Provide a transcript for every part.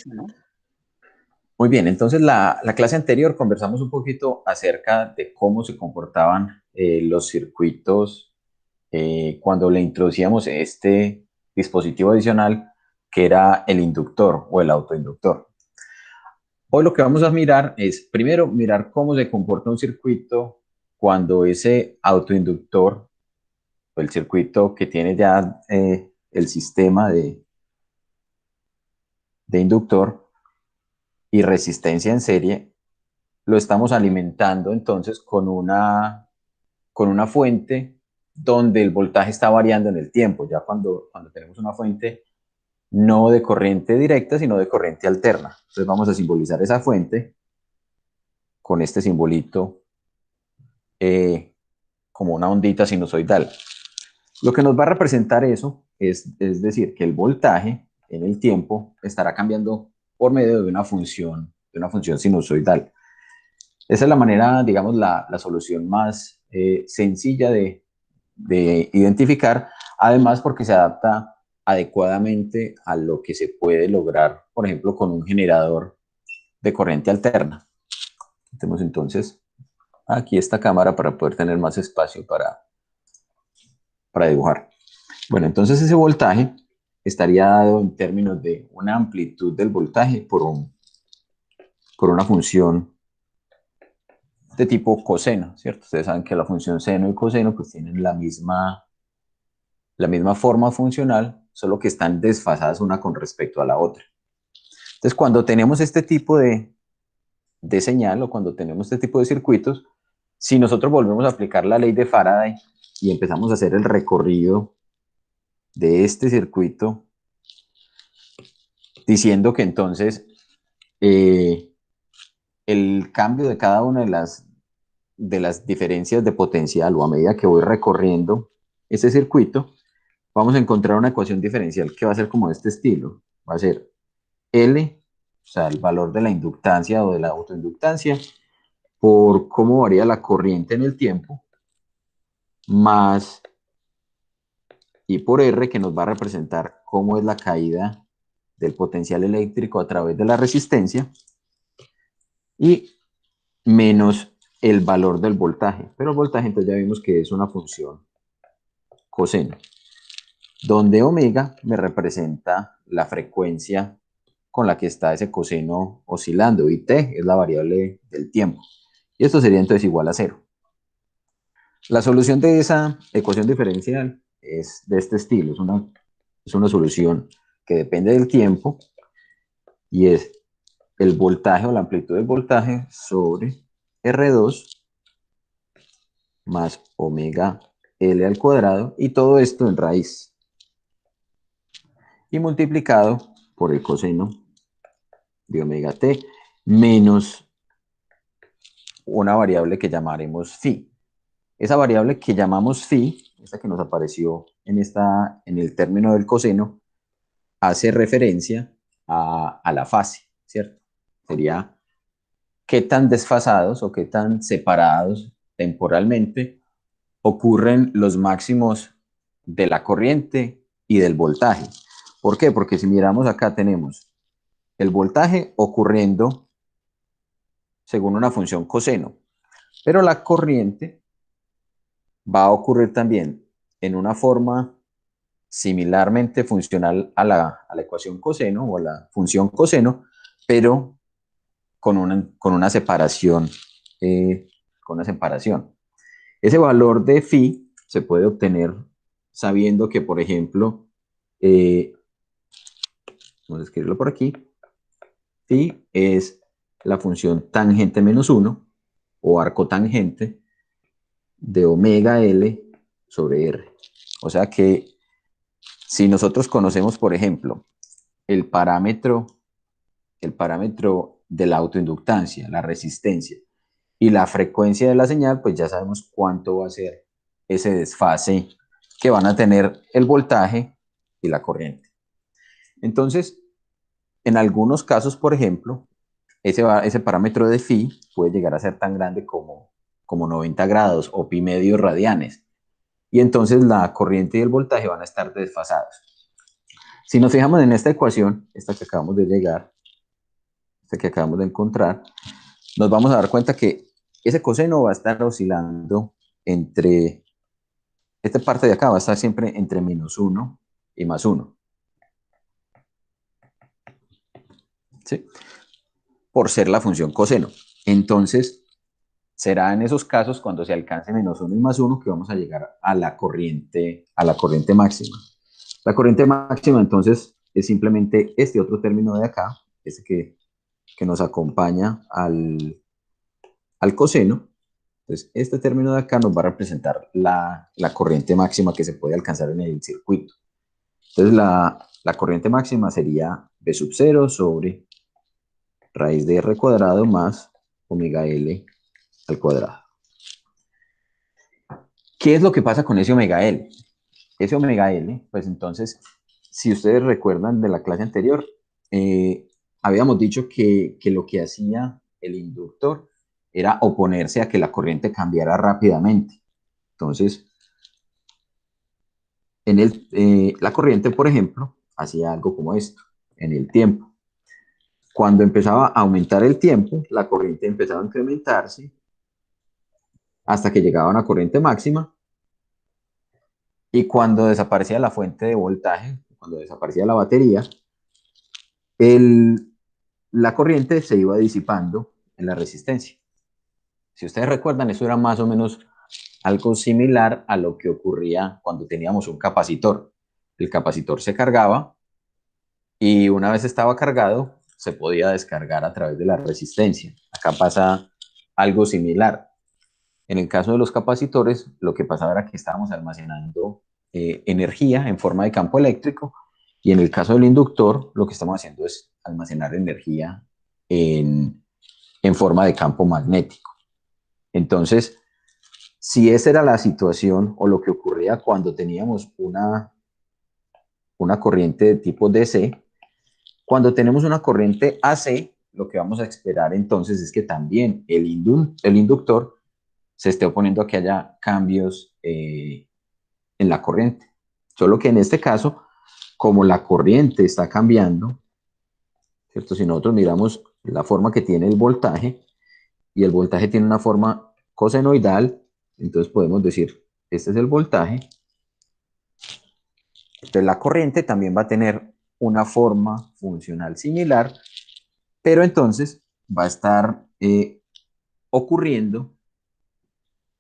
¿no? Muy bien, entonces la clase anterior conversamos un poquito acerca de cómo se comportaban los circuitos cuando le introducíamos este dispositivo adicional que era el inductor o el autoinductor. Hoy lo que vamos a mirar es, primero, mirar cómo se comporta un circuito cuando ese autoinductor o el circuito que tiene ya el sistema de inductor y resistencia en serie, lo estamos alimentando entonces con una fuente donde el voltaje está variando en el tiempo, ya cuando tenemos una fuente no de corriente directa, sino de corriente alterna. Entonces vamos a simbolizar esa fuente con este simbolito eh, como una ondita sinusoidal. Lo que nos va a representar eso es decir, que el voltaje en el tiempo estará cambiando por medio de una función sinusoidal. Esa es la manera, digamos, la solución más sencilla de identificar, además porque se adapta adecuadamente a lo que se puede lograr, por ejemplo, con un generador de corriente alterna. Tenemos entonces aquí esta cámara para poder tener más espacio para dibujar. Bueno, entonces ese voltaje estaría dado en términos de una amplitud del voltaje por una función de tipo coseno, ¿cierto? Ustedes saben que la función seno y coseno pues tienen la misma forma funcional, solo que están desfasadas una con respecto a la otra. Entonces, cuando tenemos este tipo de señal o cuando tenemos este tipo de circuitos, si nosotros volvemos a aplicar la ley de Faraday y empezamos a hacer el recorrido de este circuito, diciendo que entonces eh, el cambio de cada una de las diferencias de potencial o a medida que voy recorriendo ese circuito, vamos a encontrar una ecuación diferencial que va a ser como de este estilo. Va a ser L, o sea, el valor de la inductancia o de la autoinductancia, por cómo varía la corriente en el tiempo, más I por R, que nos va a representar cómo es la caída del potencial eléctrico a través de la resistencia, y menos el valor del voltaje. Pero el voltaje entonces ya vimos que es una función coseno, donde omega me representa la frecuencia con la que está ese coseno oscilando y t es la variable del tiempo. Y esto sería entonces igual a cero. La solución de esa ecuación diferencial es de este estilo, es una solución que depende del tiempo y es el voltaje o la amplitud del voltaje sobre R2 más omega L al cuadrado y todo esto en raíz y multiplicado por el coseno de omega t menos una variable que llamaremos phi. Esa variable que llamamos phi, esta que nos apareció en el término del coseno, hace referencia a la fase, ¿cierto? Sería qué tan desfasados o qué tan separados temporalmente ocurren los máximos de la corriente y del voltaje. ¿Por qué? Porque si miramos acá tenemos el voltaje ocurriendo según una función coseno, pero la corriente va a ocurrir también en una forma similarmente funcional a la ecuación coseno o a la función coseno, pero con una separación. Eh, con una separación. Ese valor de phi se puede obtener sabiendo que, por ejemplo, eh, vamos a escribirlo por aquí, phi es la función tangente menos 1 o arco tangente de omega L sobre R. O sea que si nosotros conocemos, por ejemplo, el parámetro, el parámetro de la autoinductancia, la resistencia y la frecuencia de la señal, pues ya sabemos cuánto va a ser ese desfase que van a tener el voltaje y la corriente. Entonces, en algunos casos, por ejemplo, ese parámetro de phi puede llegar a ser tan grande como 90 grados o pi medio radianes. Y entonces la corriente y el voltaje van a estar desfasados. Si nos fijamos en esta ecuación, esta que acabamos de llegar, este que acabamos de encontrar, nos vamos a dar cuenta que ese coseno va a estar oscilando entre, esta parte de acá va a estar siempre entre -1 y +1, ¿sí? Por ser la función coseno. Entonces, será en esos casos cuando se alcance -1 y +1 que vamos a llegar a la corriente máxima. La corriente máxima, entonces, es simplemente este otro término de acá, este que nos acompaña al coseno. Entonces, este término de acá nos va a representar la corriente máxima que se puede alcanzar en el circuito. Entonces, la corriente máxima sería B sub 0 sobre raíz de R cuadrado más omega L al cuadrado. ¿Qué es lo que pasa con ese omega L? Ese omega L, pues entonces, si ustedes recuerdan de la clase anterior, habíamos dicho que lo que hacía el inductor era oponerse a que la corriente cambiara rápidamente. Entonces, la corriente, por ejemplo, hacía algo como esto, en el tiempo. Cuando empezaba a aumentar el tiempo, la corriente empezaba a incrementarse hasta que llegaba a una corriente máxima, y cuando desaparecía la fuente de voltaje, cuando desaparecía la batería, la corriente se iba disipando en la resistencia. Si ustedes recuerdan, eso era más o menos algo similar a lo que ocurría cuando teníamos un capacitor. El capacitor se cargaba y una vez estaba cargado, se podía descargar a través de la resistencia. Acá pasa algo similar. En el caso de los capacitores, lo que pasaba era que estábamos almacenando energía en forma de campo eléctrico, y en el caso del inductor, lo que estamos haciendo es almacenar energía en forma de campo magnético. Entonces, si esa era la situación o lo que ocurría cuando teníamos una corriente de tipo DC, cuando tenemos una corriente AC, lo que vamos a esperar entonces es que también el inductor se esté oponiendo a que haya cambios en la corriente. Solo que en este caso, como la corriente está cambiando, ¿cierto? Si nosotros miramos la forma que tiene el voltaje, y el voltaje tiene una forma cosenoidal, entonces podemos decir, este es el voltaje. Entonces la corriente también va a tener una forma funcional similar, pero entonces va a estar ocurriendo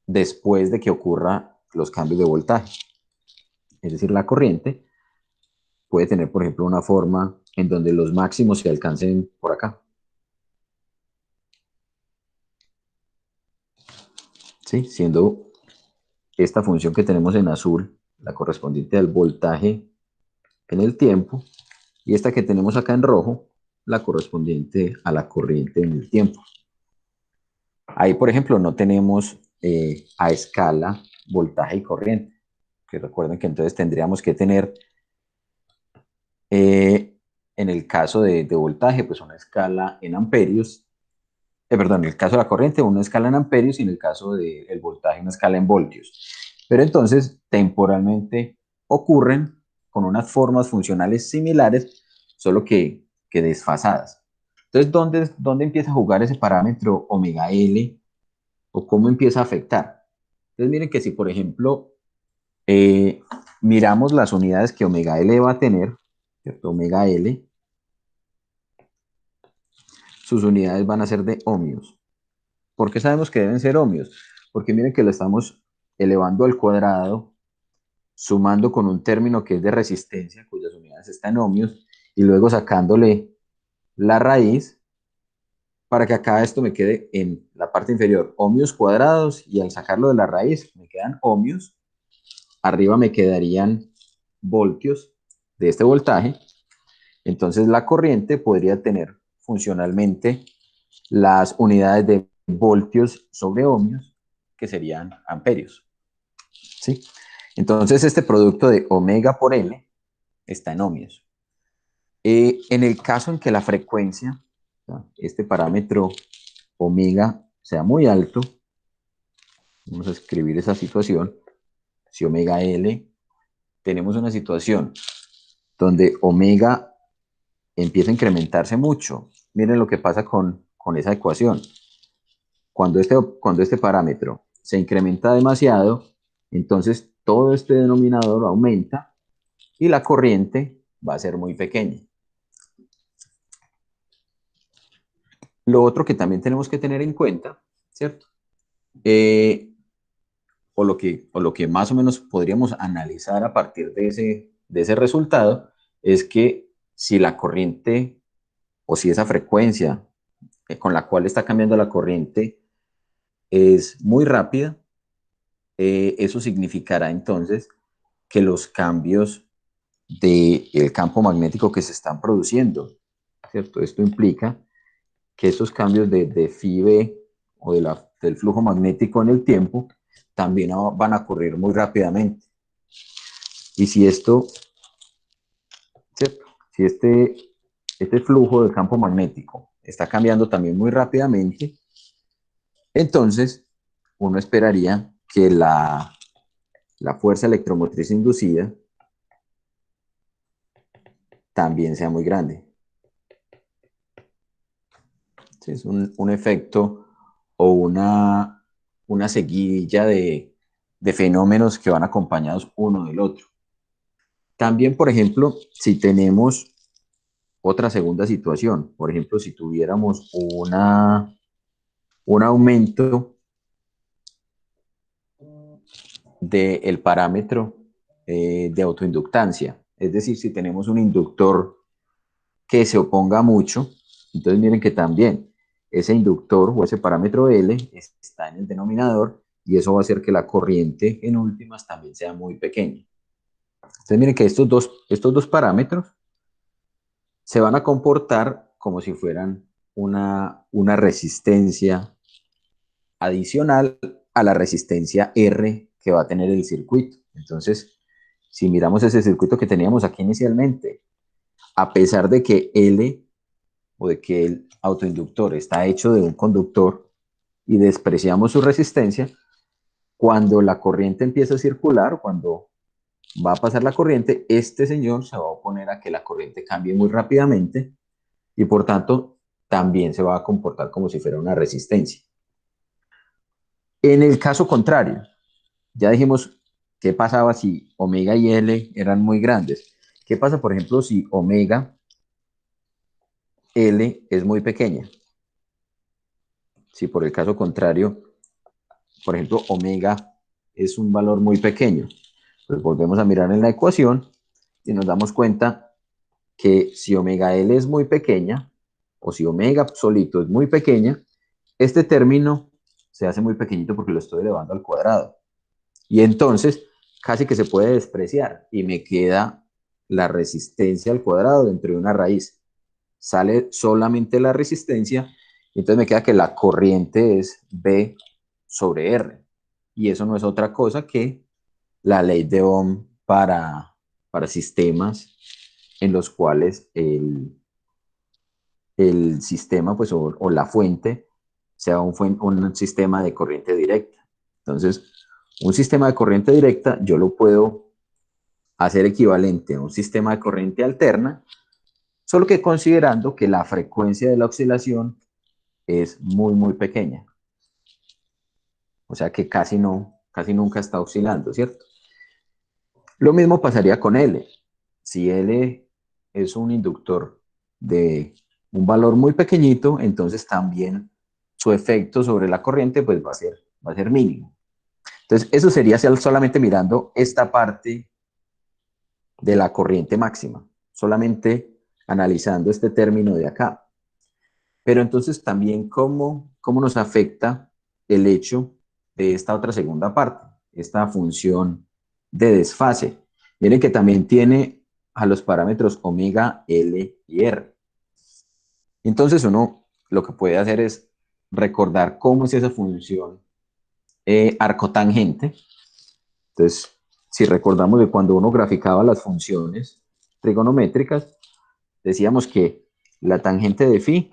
después de que ocurra los cambios de voltaje. Es decir, la corriente puede tener, por ejemplo, una forma en donde los máximos se alcancen por acá, ¿sí? Siendo esta función que tenemos en azul la correspondiente al voltaje en el tiempo, y esta que tenemos acá en rojo la correspondiente a la corriente en el tiempo. Ahí, por ejemplo, no tenemos a escala voltaje y corriente, que recuerden que entonces tendríamos que tener en el caso de voltaje, pues una escala en amperios, perdón, en el caso de la corriente, una escala en amperios, y en el caso del voltaje, una escala en voltios. Pero entonces, temporalmente ocurren con unas formas funcionales similares, solo que desfasadas. Entonces, ¿dónde empieza a jugar ese parámetro omega L, o cómo empieza a afectar? Entonces, miren que si, por ejemplo, eh, miramos las unidades que omega L va a tener, ¿cierto? Omega L, sus unidades van a ser de ohmios. ¿Por qué sabemos que deben ser ohmios? Porque miren que lo estamos elevando al cuadrado, sumando con un término que es de resistencia, cuyas unidades están en ohmios, y luego sacándole la raíz para que acá esto me quede en la parte inferior ohmios cuadrados, y al sacarlo de la raíz me quedan ohmios. Arriba me quedarían voltios de este voltaje. Entonces la corriente podría tener funcionalmente las unidades de voltios sobre ohmios, que serían amperios, ¿sí? Entonces este producto de omega por L está en ohmios. En el caso en que la frecuencia, ¿no?, este parámetro omega sea muy alto, vamos a escribir esa situación. Si omega L, tenemos una situación donde omega empieza a incrementarse mucho, miren lo que pasa con esa ecuación. Cuando este parámetro se incrementa demasiado, entonces todo este denominador aumenta y la corriente va a ser muy pequeña. Lo otro que también tenemos que tener en cuenta, ¿cierto? O lo que más o menos podríamos analizar a partir de ese resultado es que si la corriente o si esa frecuencia con la cual está cambiando la corriente es muy rápida, eso significará entonces que los cambios del campo magnético que se están produciendo, ¿cierto? Esto implica que esos cambios de phi b o del flujo magnético en el tiempo también van a ocurrir muy rápidamente. Y si esto, ¿cierto? Si este flujo del campo magnético está cambiando también muy rápidamente, entonces uno esperaría que la fuerza electromotriz inducida también sea muy grande. Sí, es un efecto o una seguidilla de fenómenos que van acompañados uno del otro. También, por ejemplo, si tenemos otra segunda situación, por ejemplo, si tuviéramos un aumento del parámetro de autoinductancia, es decir, si tenemos un inductor que se oponga mucho, entonces miren que también ese inductor o ese parámetro L está en el denominador y eso va a hacer que la corriente en últimas también sea muy pequeña. Entonces miren que estos dos parámetros se van a comportar como si fueran una resistencia adicional a la resistencia R que va a tener el circuito. Entonces, si miramos ese circuito que teníamos aquí inicialmente, a pesar de que L o de que el autoinductor está hecho de un conductor y despreciamos su resistencia, cuando la corriente empieza a circular, cuando va a pasar la corriente, este señor se va a oponer a que la corriente cambie muy rápidamente y por tanto también se va a comportar como si fuera una resistencia. En el caso contrario, ya dijimos qué pasaba si omega y L eran muy grandes. ¿Qué pasa, por ejemplo, si omega L es muy pequeña? Si por el caso contrario, por ejemplo, omega es un valor muy pequeño, pues volvemos a mirar en la ecuación y nos damos cuenta que si omega L es muy pequeña, o si omega solito es muy pequeña, este término se hace muy pequeñito porque lo estoy elevando al cuadrado. Y entonces casi que se puede despreciar y me queda la resistencia al cuadrado dentro de una raíz. Sale solamente la resistencia, y entonces me queda que la corriente es B sobre R. Y eso no es otra cosa que la ley de Ohm para sistemas en los cuales el sistema pues, o la fuente sea un sistema de corriente directa. Entonces, un sistema de corriente directa yo lo puedo hacer equivalente a un sistema de corriente alterna, solo que considerando que la frecuencia de la oscilación es muy, muy pequeña. O sea que casi nunca está oscilando, ¿cierto? Lo mismo pasaría con L. Si L es un inductor de un valor muy pequeñito, entonces también su efecto sobre la corriente pues va a ser mínimo. Entonces, eso sería solamente mirando esta parte de la corriente máxima, solamente analizando este término de acá. Pero entonces también cómo nos afecta el hecho de esta otra segunda parte, esta función de desfase. Miren que también tiene a los parámetros omega, L y R. Entonces uno lo que puede hacer es recordar cómo es esa función arcotangente. Entonces, si recordamos de cuando uno graficaba las funciones trigonométricas, decíamos que la tangente de phi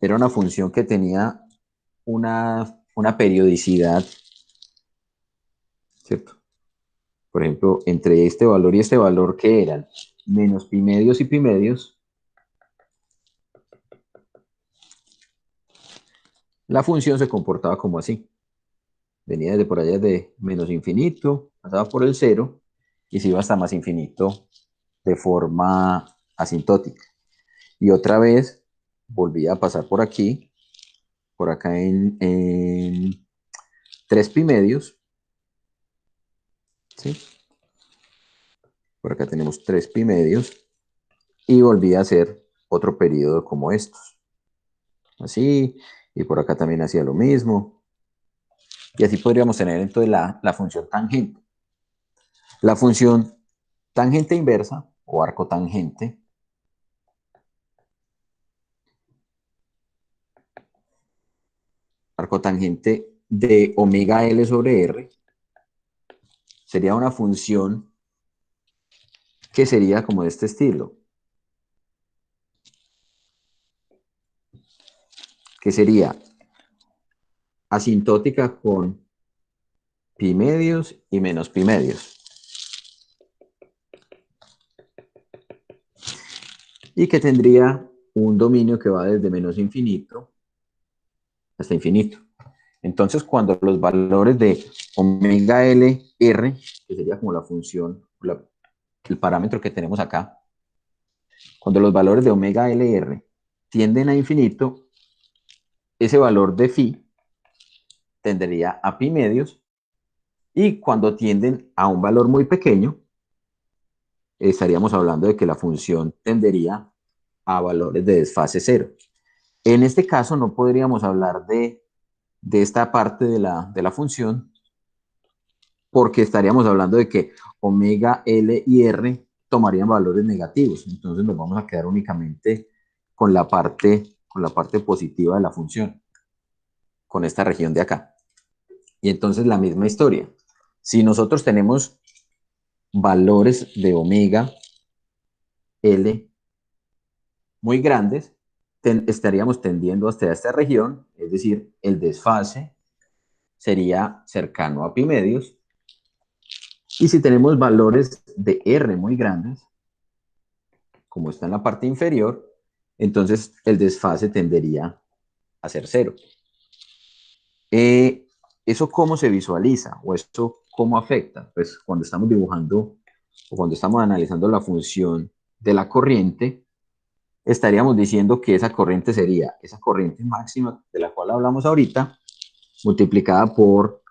era una función que tenía una periodicidad, ¿cierto? Por ejemplo, entre este valor y este valor, que eran menos pi medios y pi medios, la función se comportaba como así. Venía desde por allá de menos infinito, pasaba por el cero y se iba hasta más infinito de forma asintótica. Y otra vez volvía a pasar por acá en 3 pi medios, ¿sí? Por acá tenemos 3 pi medios y volvía a hacer otro periodo como estos. Así, y por acá también hacía lo mismo. Y así podríamos tener entonces la función tangente. La función tangente inversa o arco tangente de omega L sobre R, sería una función que sería como de este estilo, que sería asintótica con pi medios y menos pi medios, y que tendría un dominio que va desde menos infinito hasta infinito. Entonces, cuando los valores de omega L, R, que sería como la función, el parámetro que tenemos acá, cuando los valores de omega L, R tienden a infinito, ese valor de phi tendería a pi medios, y cuando tienden a un valor muy pequeño, estaríamos hablando de que la función tendería a valores de desfase cero. En este caso no podríamos hablar de esta parte de la función, porque estaríamos hablando de que omega L y R tomarían valores negativos. Entonces nos vamos a quedar únicamente con la parte positiva de la función, con esta región de acá. Y entonces la misma historia. Si nosotros tenemos valores de omega L muy grandes, estaríamos tendiendo hasta esta región, es decir, el desfase sería cercano a pi medios. Y si tenemos valores de R muy grandes, como está en la parte inferior, entonces el desfase tendería a ser cero. ¿Eso cómo se visualiza? ¿O eso cómo afecta? Pues cuando estamos dibujando o cuando estamos analizando la función de la corriente, estaríamos diciendo que esa corriente sería esa corriente máxima de la cual hablamos ahorita, multiplicada por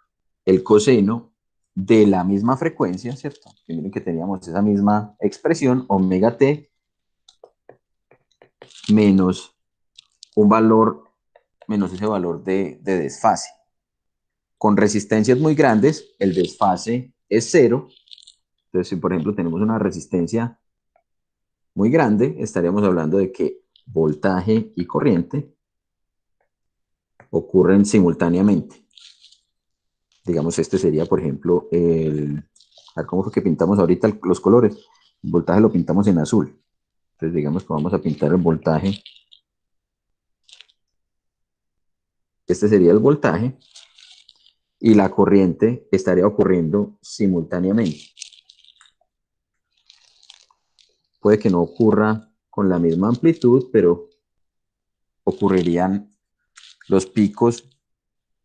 el coseno de la misma frecuencia, ¿cierto? Que miren que teníamos esa misma expresión, omega t, menos un valor, menos ese valor de desfase. Con resistencias muy grandes, el desfase es cero. Entonces, si por ejemplo tenemos una resistencia muy grande, estaríamos hablando de que voltaje y corriente ocurren simultáneamente. Digamos, este sería, por ejemplo, a ver, ¿cómo fue que pintamos ahorita los colores? El voltaje lo pintamos en azul. Entonces, digamos que vamos a pintar el voltaje. Este sería el voltaje y la corriente estaría ocurriendo simultáneamente. Puede que no ocurra con la misma amplitud, pero ocurrirían los picos,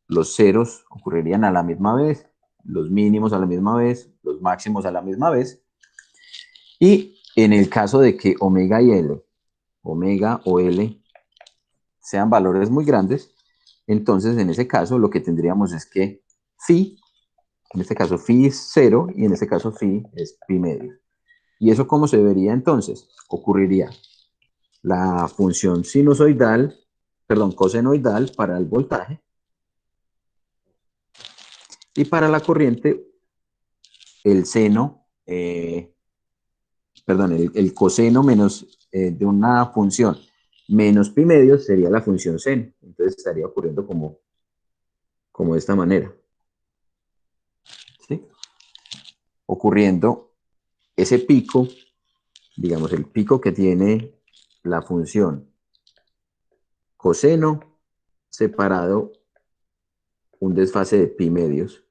los ceros ocurrirían a la misma vez, los mínimos a la misma vez, los máximos a la misma vez. Y en el caso de que omega y L, omega o L, sean valores muy grandes, entonces en ese caso lo que tendríamos es que phi, en este caso phi es cero y en este caso phi es pi medio. ¿Y eso cómo se vería entonces? Ocurriría la función sinusoidal, perdón, cosenoidal para el voltaje, y para la corriente el seno, perdón, el coseno menos de una función menos pi medio sería la función seno. Entonces estaría ocurriendo como de esta manera, ¿sí? Ocurriendo ese pico, digamos, el pico que tiene la función coseno separado un desfase de pi medios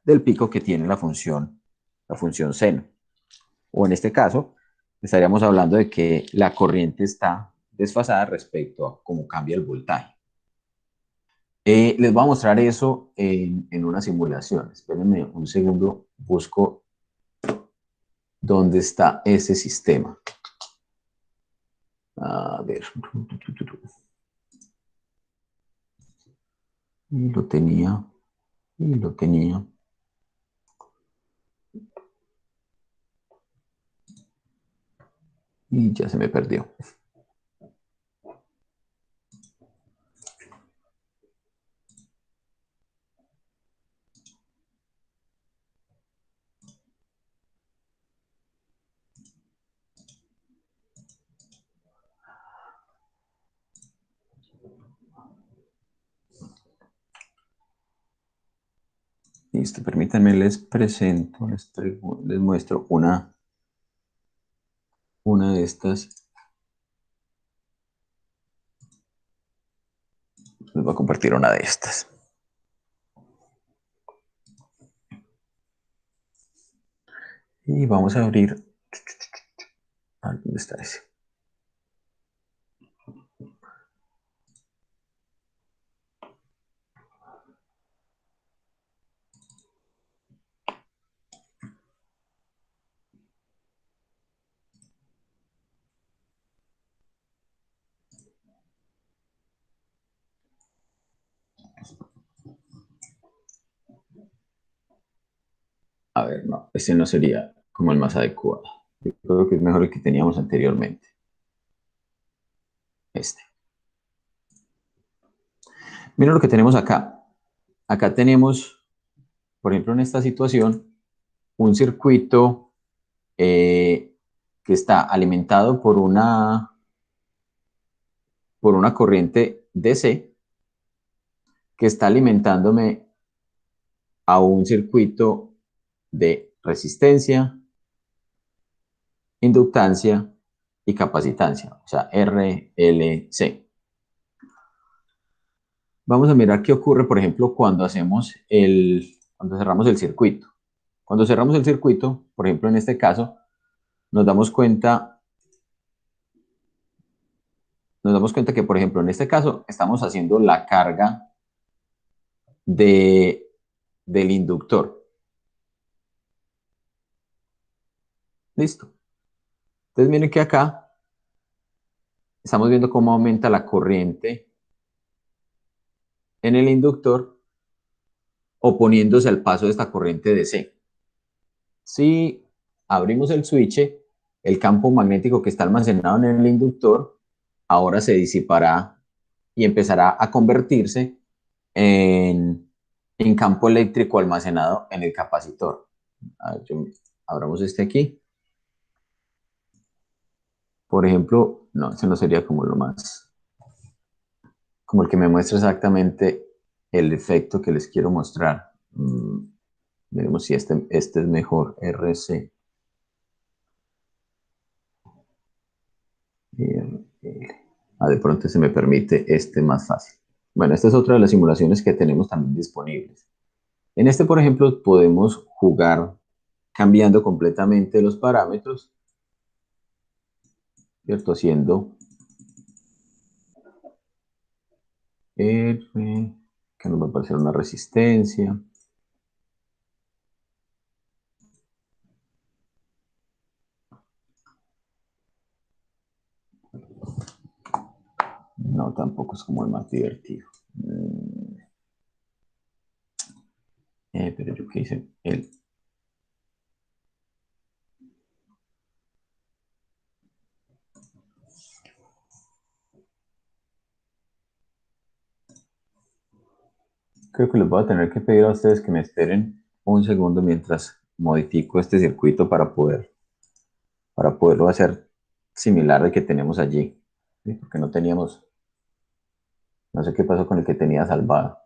del pico que tiene la función seno. O en este caso, estaríamos hablando de que la corriente está desfasada respecto a cómo cambia el voltaje. Les voy a mostrar eso en una simulación. Espérenme un segundo, busco dónde está ese sistema. A ver. Y lo tenía, y lo tenía. Y ya se me perdió. Listo, permítanme, les presento, les muestro una de estas. Les voy a compartir una de estas. Y vamos a abrir. ¿Dónde está ese? A ver, no, ese no sería como el más adecuado. Yo creo que es mejor el que teníamos anteriormente. Este. Miren lo que tenemos acá. Acá tenemos, por ejemplo, en esta situación, un circuito que está alimentado por una corriente DC que está alimentándome a un circuito de resistencia, inductancia y capacitancia, o sea, RLC. Vamos a mirar qué ocurre, por ejemplo, cuando cerramos el circuito. Cuando cerramos el circuito, por ejemplo, en este caso, nos damos cuenta, nos damos cuenta que, por ejemplo, en este caso, estamos haciendo la carga de, del inductor. Listo. Entonces, miren que acá estamos viendo cómo aumenta la corriente en el inductor oponiéndose al paso de esta corriente DC. Si abrimos el switch, el campo magnético que está almacenado en el inductor ahora se disipará y empezará a convertirse en campo eléctrico almacenado en el capacitor. Abramos este aquí. Por ejemplo, no, este no sería como lo más, como el que me muestra exactamente el efecto que les quiero mostrar. Veremos si este es mejor, RC. De pronto se me permite este más fácil. Bueno, esta es otra de las simulaciones que tenemos también disponibles. En este, por ejemplo, podemos jugar cambiando completamente los parámetros, ¿cierto? Haciendo R, que nos va a aparecer una resistencia. No, tampoco es como el más divertido. Pero yo qué hice, creo que les voy a tener que pedir a ustedes que me esperen un segundo mientras modifico este circuito para poderlo hacer similar al que tenemos allí, ¿sí? Porque no teníamos, no sé qué pasó con el que tenía salvado.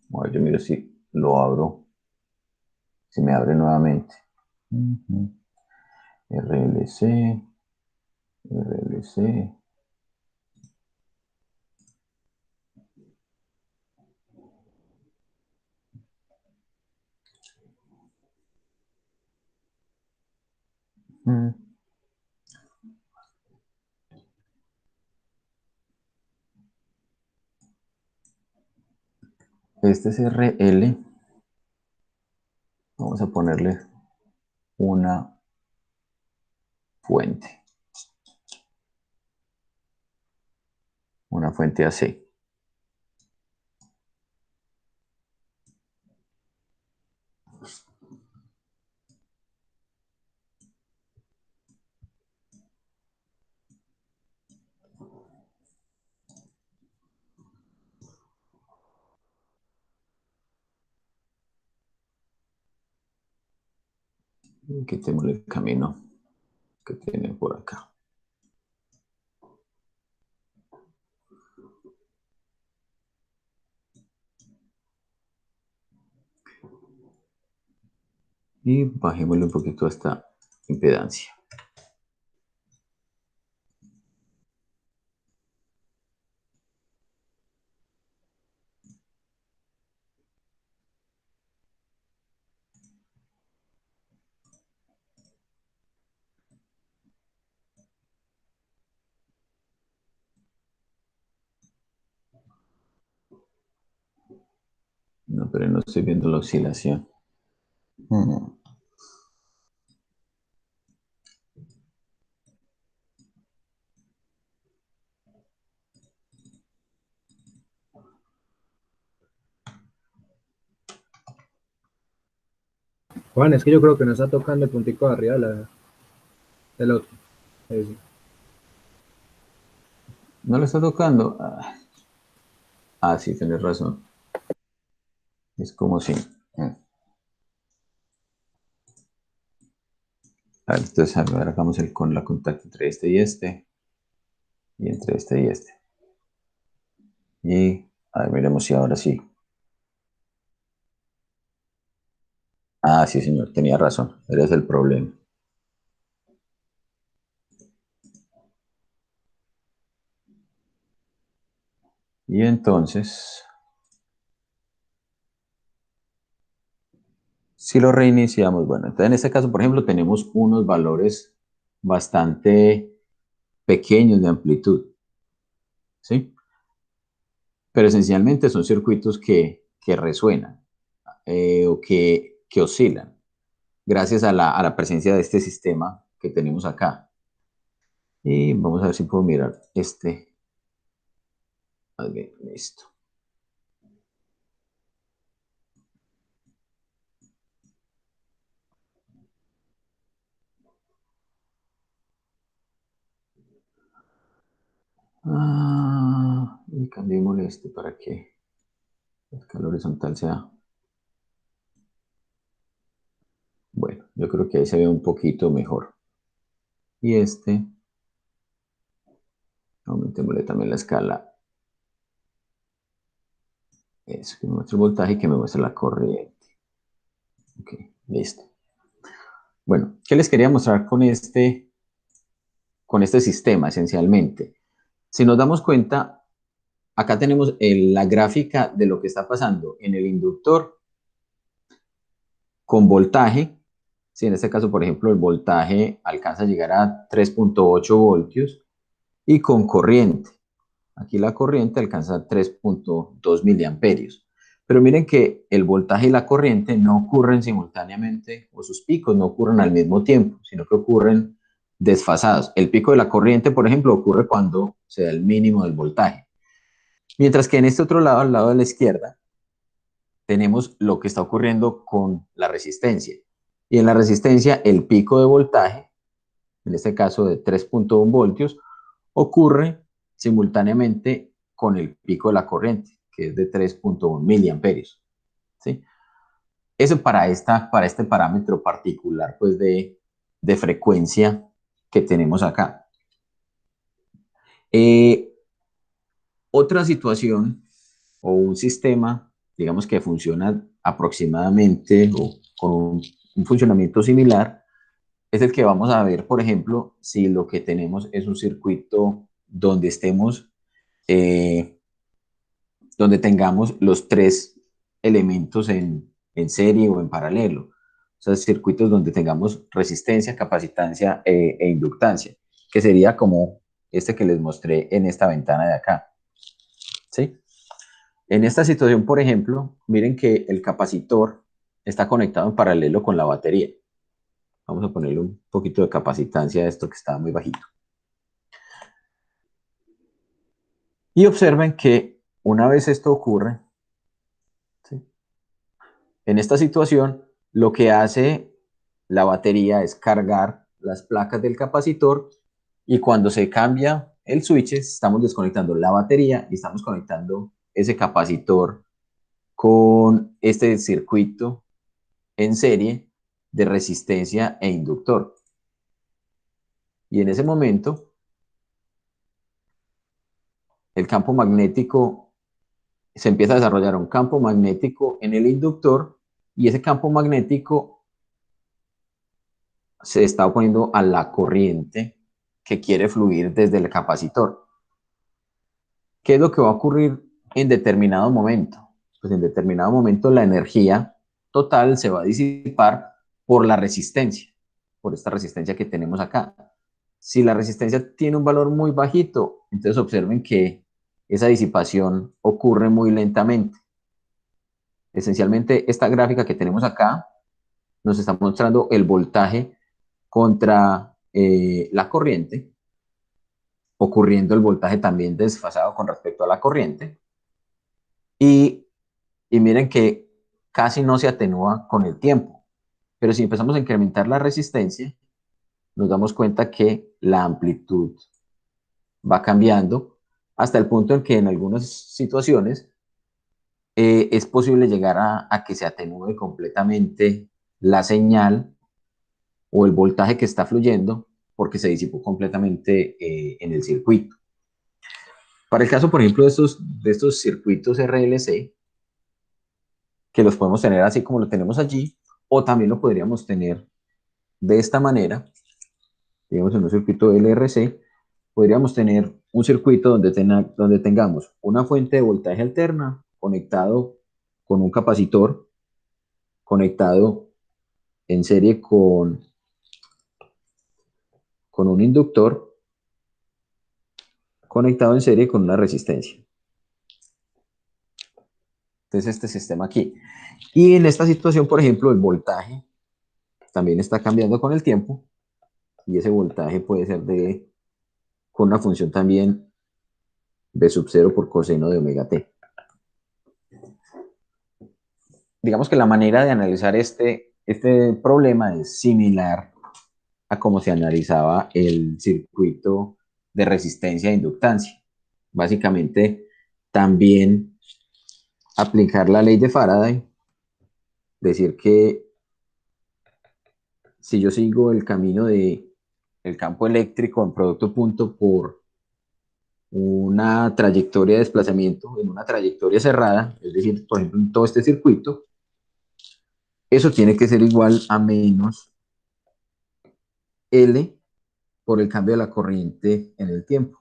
Bueno, yo miro si lo abro, si me abre nuevamente. RLC, RLC. Este CRL, vamos a ponerle una fuente, AC. Y quitemos el camino que tiene por acá. Y bajémosle un poquito a esta impedancia. No, pero no estoy viendo la oscilación. Mm. Juan, es que yo creo que no está tocando el puntico de arriba del otro. Ese. ¿No le está tocando? Sí, tienes razón. Es como si... A ver, entonces, a ver, hagamos con la contacto entre este y entre este y este. Y, a ver, miremos si ahora sí. Sí, señor, tenía razón. Eres el problema. Y entonces, si lo reiniciamos, bueno, entonces en este caso, por ejemplo, tenemos unos valores bastante pequeños de amplitud, ¿sí? Pero esencialmente son circuitos que resuenan o que oscilan gracias a la presencia de este sistema que tenemos acá. Y vamos a ver si puedo mirar este. Bien, listo. Y cambiémosle este para que la escala horizontal sea. Bueno, yo creo que ahí se ve un poquito mejor. Y este, aumentémosle también la escala. Eso, que me muestre el voltaje y que me muestre la corriente. Ok, listo. Bueno, ¿qué les quería mostrar con este sistema esencialmente? Si nos damos cuenta, acá tenemos la gráfica de lo que está pasando en el inductor con voltaje. Si en este caso, por ejemplo, el voltaje alcanza a llegar a 3.8 voltios y con corriente. Aquí la corriente alcanza 3.2 miliamperios. Pero miren que el voltaje y la corriente no ocurren simultáneamente, o sus picos no ocurren al mismo tiempo, sino que ocurren desfasados. El pico de la corriente, por ejemplo, ocurre cuando se da el mínimo del voltaje. Mientras que en este otro lado, al lado de la izquierda, tenemos lo que está ocurriendo con la resistencia. Y en la resistencia, el pico de voltaje, en este caso de 3.1 voltios, ocurre simultáneamente con el pico de la corriente, que es de 3.1 miliamperios. ¿Sí? Eso para este parámetro particular pues de frecuencia que tenemos acá. Eh, Otra situación o un sistema, digamos que funciona aproximadamente o con un funcionamiento similar, es el que vamos a ver, por ejemplo, si lo que tenemos es un circuito donde estemos, eh, donde tengamos los tres elementos en serie o en paralelo. O sea, circuitos donde tengamos resistencia, capacitancia e inductancia, que sería como este que les mostré en esta ventana de acá. ¿Sí? En esta situación, por ejemplo, miren que el capacitor está conectado en paralelo con la batería. Vamos a ponerle un poquito de capacitancia a esto que está muy bajito. Y observen que una vez esto ocurre, ¿sí? En esta situación, lo que hace la batería es cargar las placas del capacitor y cuando se cambia el switch, estamos desconectando la batería y estamos conectando ese capacitor con este circuito en serie de resistencia e inductor. Y en ese momento, el campo magnético, se empieza a desarrollar un campo magnético en el inductor y ese campo magnético se está oponiendo a la corriente que quiere fluir desde el capacitor. ¿Qué es lo que va a ocurrir en determinado momento? Pues en determinado momento la energía total se va a disipar por la resistencia, por esta resistencia que tenemos acá. Si la resistencia tiene un valor muy bajito, entonces observen que esa disipación ocurre muy lentamente. Esencialmente, esta gráfica que tenemos acá nos está mostrando el voltaje contra la corriente, ocurriendo el voltaje también desfasado con respecto a la corriente. Y, y miren que casi no se atenúa con el tiempo. Pero si empezamos a incrementar la resistencia, nos damos cuenta que la amplitud va cambiando hasta el punto en que en algunas situaciones es posible llegar a que se atenúe completamente la señal o el voltaje que está fluyendo porque se disipó completamente en el circuito. Para el caso, por ejemplo, de estos circuitos RLC, que los podemos tener así como lo tenemos allí, o también lo podríamos tener de esta manera, digamos en un circuito LRC, podríamos tener un circuito donde tengamos una fuente de voltaje alterna conectado con un capacitor, conectado en serie con un inductor, conectado en serie con una resistencia. Entonces este sistema aquí. Y en esta situación, por ejemplo, el voltaje también está cambiando con el tiempo y ese voltaje puede ser con una función también B sub 0 por coseno de omega t. Digamos que la manera de analizar este problema es similar a cómo se analizaba el circuito de resistencia e inductancia. Básicamente, también aplicar la ley de Faraday, decir que si yo sigo el camino del campo eléctrico en producto punto por una trayectoria de desplazamiento en una trayectoria cerrada, es decir, por ejemplo, en todo este circuito, eso tiene que ser igual a menos L por el cambio de la corriente en el tiempo.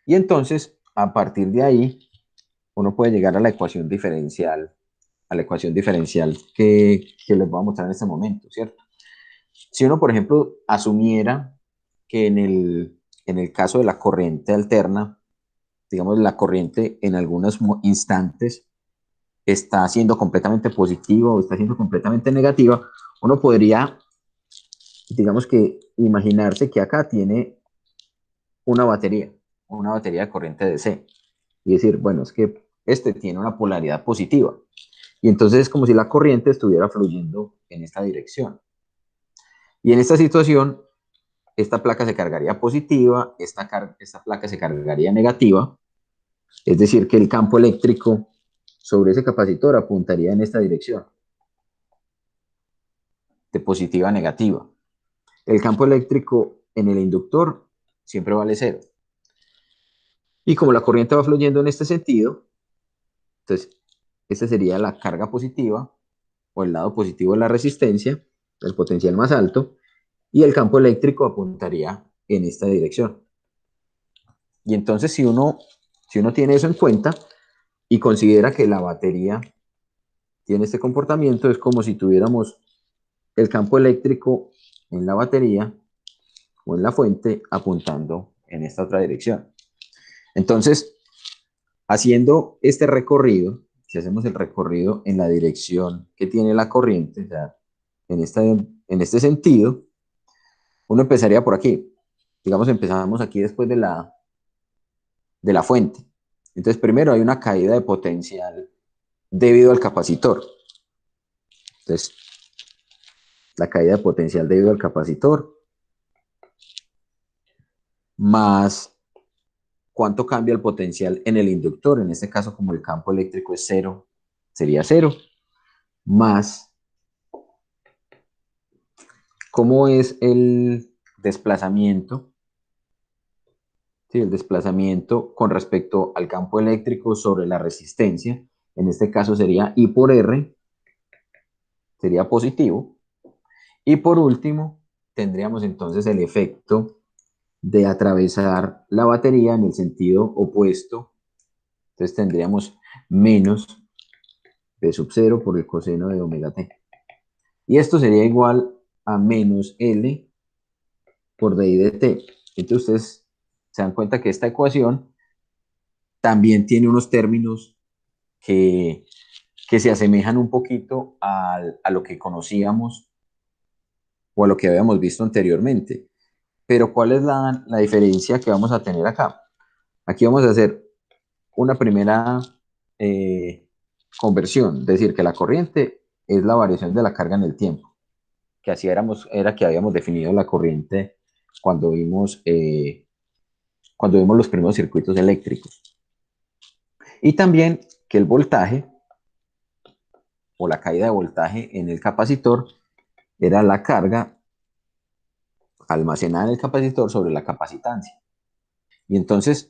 Y entonces, a partir de ahí, uno puede llegar a la ecuación diferencial que les voy a mostrar en este momento, ¿cierto? Si uno, por ejemplo, asumiera que en el caso de la corriente alterna, digamos, la corriente en algunos instantes está siendo completamente positiva o está siendo completamente negativa, uno podría, digamos que, imaginarse que acá tiene una batería de corriente DC. Y decir, bueno, es que este tiene una polaridad positiva. Y entonces es como si la corriente estuviera fluyendo en esta dirección. Y en esta situación, esta placa se cargaría positiva, esta placa se cargaría negativa, es decir, que el campo eléctrico sobre ese capacitor apuntaría en esta dirección, de positiva a negativa. El campo eléctrico en el inductor siempre vale cero. Y como la corriente va fluyendo en este sentido, entonces esta sería la carga positiva o el lado positivo de la resistencia, el potencial más alto, y el campo eléctrico apuntaría en esta dirección. Y entonces si uno tiene eso en cuenta y considera que la batería tiene este comportamiento, es como si tuviéramos el campo eléctrico en la batería o en la fuente apuntando en esta otra dirección. Entonces, Haciendo este recorrido, si hacemos el recorrido en la dirección que tiene la corriente, o sea, en este sentido, uno empezaría por aquí. Digamos, empezamos aquí después de la fuente. Entonces, primero hay una caída de potencial debido al capacitor. Entonces, la caída de potencial debido al capacitor, más cuánto cambia el potencial en el inductor. En este caso, como el campo eléctrico es cero, sería cero, más cómo es el desplazamiento, ¿sí? El desplazamiento con respecto al campo eléctrico sobre la resistencia. En este caso sería I por R, sería positivo. Y por último, tendríamos entonces el efecto de atravesar la batería en el sentido opuesto. Entonces tendríamos menos P sub 0 por el coseno de omega t. Y esto sería igual a menos L por di de t. Entonces ustedes se dan cuenta que esta ecuación también tiene unos términos que, que se asemejan un poquito a lo que conocíamos o a lo que habíamos visto anteriormente. Pero ¿cuál es la diferencia que vamos a tener acá? Aquí vamos a hacer una primera eh, conversión, es decir, que la corriente es la variación de la carga en el tiempo, que así era que habíamos definido la corriente cuando cuando vimos los primeros circuitos eléctricos. Y también que el voltaje o la caída de voltaje en el capacitor era la carga almacenada en el capacitor sobre la capacitancia. Y entonces,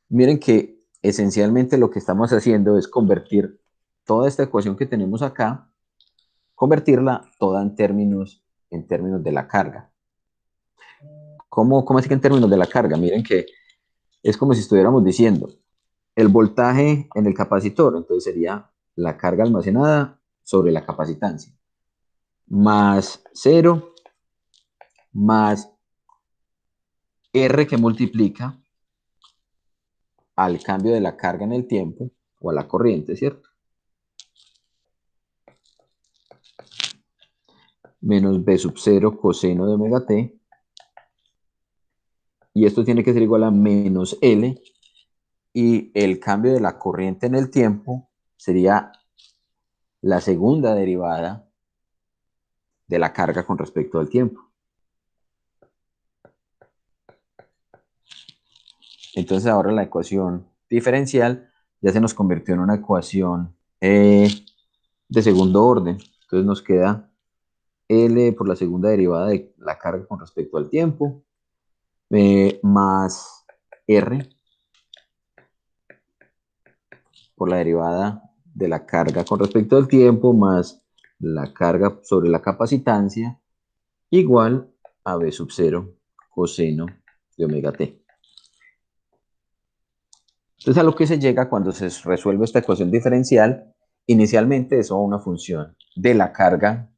miren que esencialmente lo que estamos haciendo es convertir toda esta ecuación que tenemos acá, convertirla toda en términos de la carga. ¿Cómo así que en términos de la carga? Miren que es como si estuviéramos diciendo el voltaje en el capacitor, entonces sería la carga almacenada sobre la capacitancia, más cero, más R que multiplica al cambio de la carga en el tiempo o a la corriente, ¿cierto? Menos B sub 0 coseno de omega t. Y esto tiene que ser igual a menos L. Y el cambio de la corriente en el tiempo sería la segunda derivada de la carga con respecto al tiempo. Entonces ahora la ecuación diferencial ya se nos convirtió en una ecuación de segundo orden. Entonces nos queda L por la segunda derivada de la carga con respecto al tiempo, más R por la derivada de la carga con respecto al tiempo, más la carga sobre la capacitancia, igual a B sub 0 coseno de omega t. Entonces a lo que se llega cuando se resuelve esta ecuación diferencial, inicialmente es una función de la carga,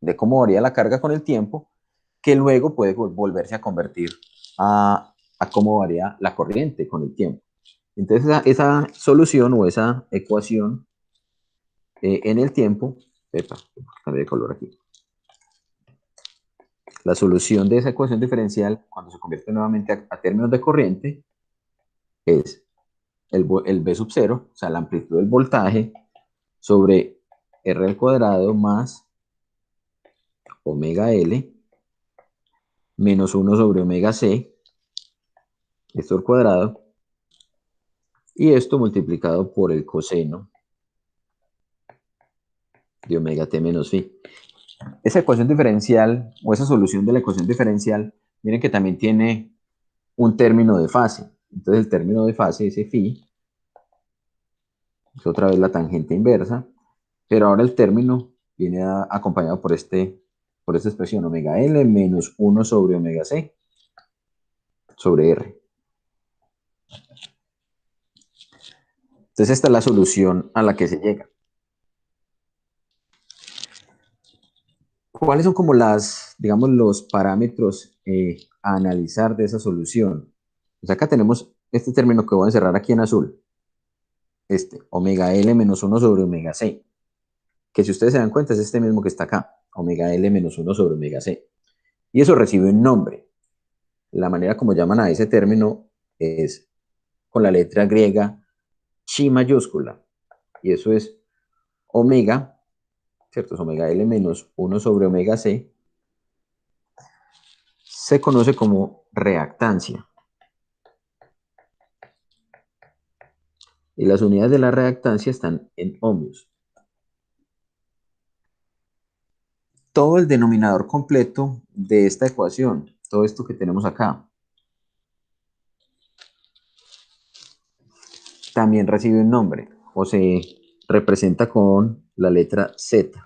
de cómo varía la carga con el tiempo, que luego puede volverse a convertir a cómo varía la corriente con el tiempo. Entonces esa solución o esa ecuación en el tiempo, cambié de color aquí, la solución de esa ecuación diferencial cuando se convierte nuevamente a términos de corriente es el B sub 0, o sea, la amplitud del voltaje sobre R al cuadrado más omega L menos 1 sobre omega C, esto al cuadrado, y esto multiplicado por el coseno de omega t menos phi. Esa ecuación diferencial o esa solución de la ecuación diferencial, miren que también tiene un término de fase. Entonces el término de fase, ese phi, es otra vez la tangente inversa, pero ahora el término viene acompañado por esta expresión omega L menos 1 sobre omega C sobre R. Entonces esta es la solución a la que se llega. ¿Cuáles son como digamos, los parámetros a analizar de esa solución? Pues acá tenemos este término que voy a encerrar aquí en azul. Omega L menos 1 sobre omega C. Que si ustedes se dan cuenta es este mismo que está acá. Omega L menos 1 sobre omega C. Y eso recibe un nombre. La manera como llaman a ese término es con la letra griega chi mayúscula. Y eso es omega, ¿cierto? Es omega L menos 1 sobre omega C. Se conoce como reactancia. Y las unidades de la reactancia están en ohmios. Todo el denominador completo de esta ecuación, todo esto que tenemos acá, también recibe un nombre o se representa con la letra Z,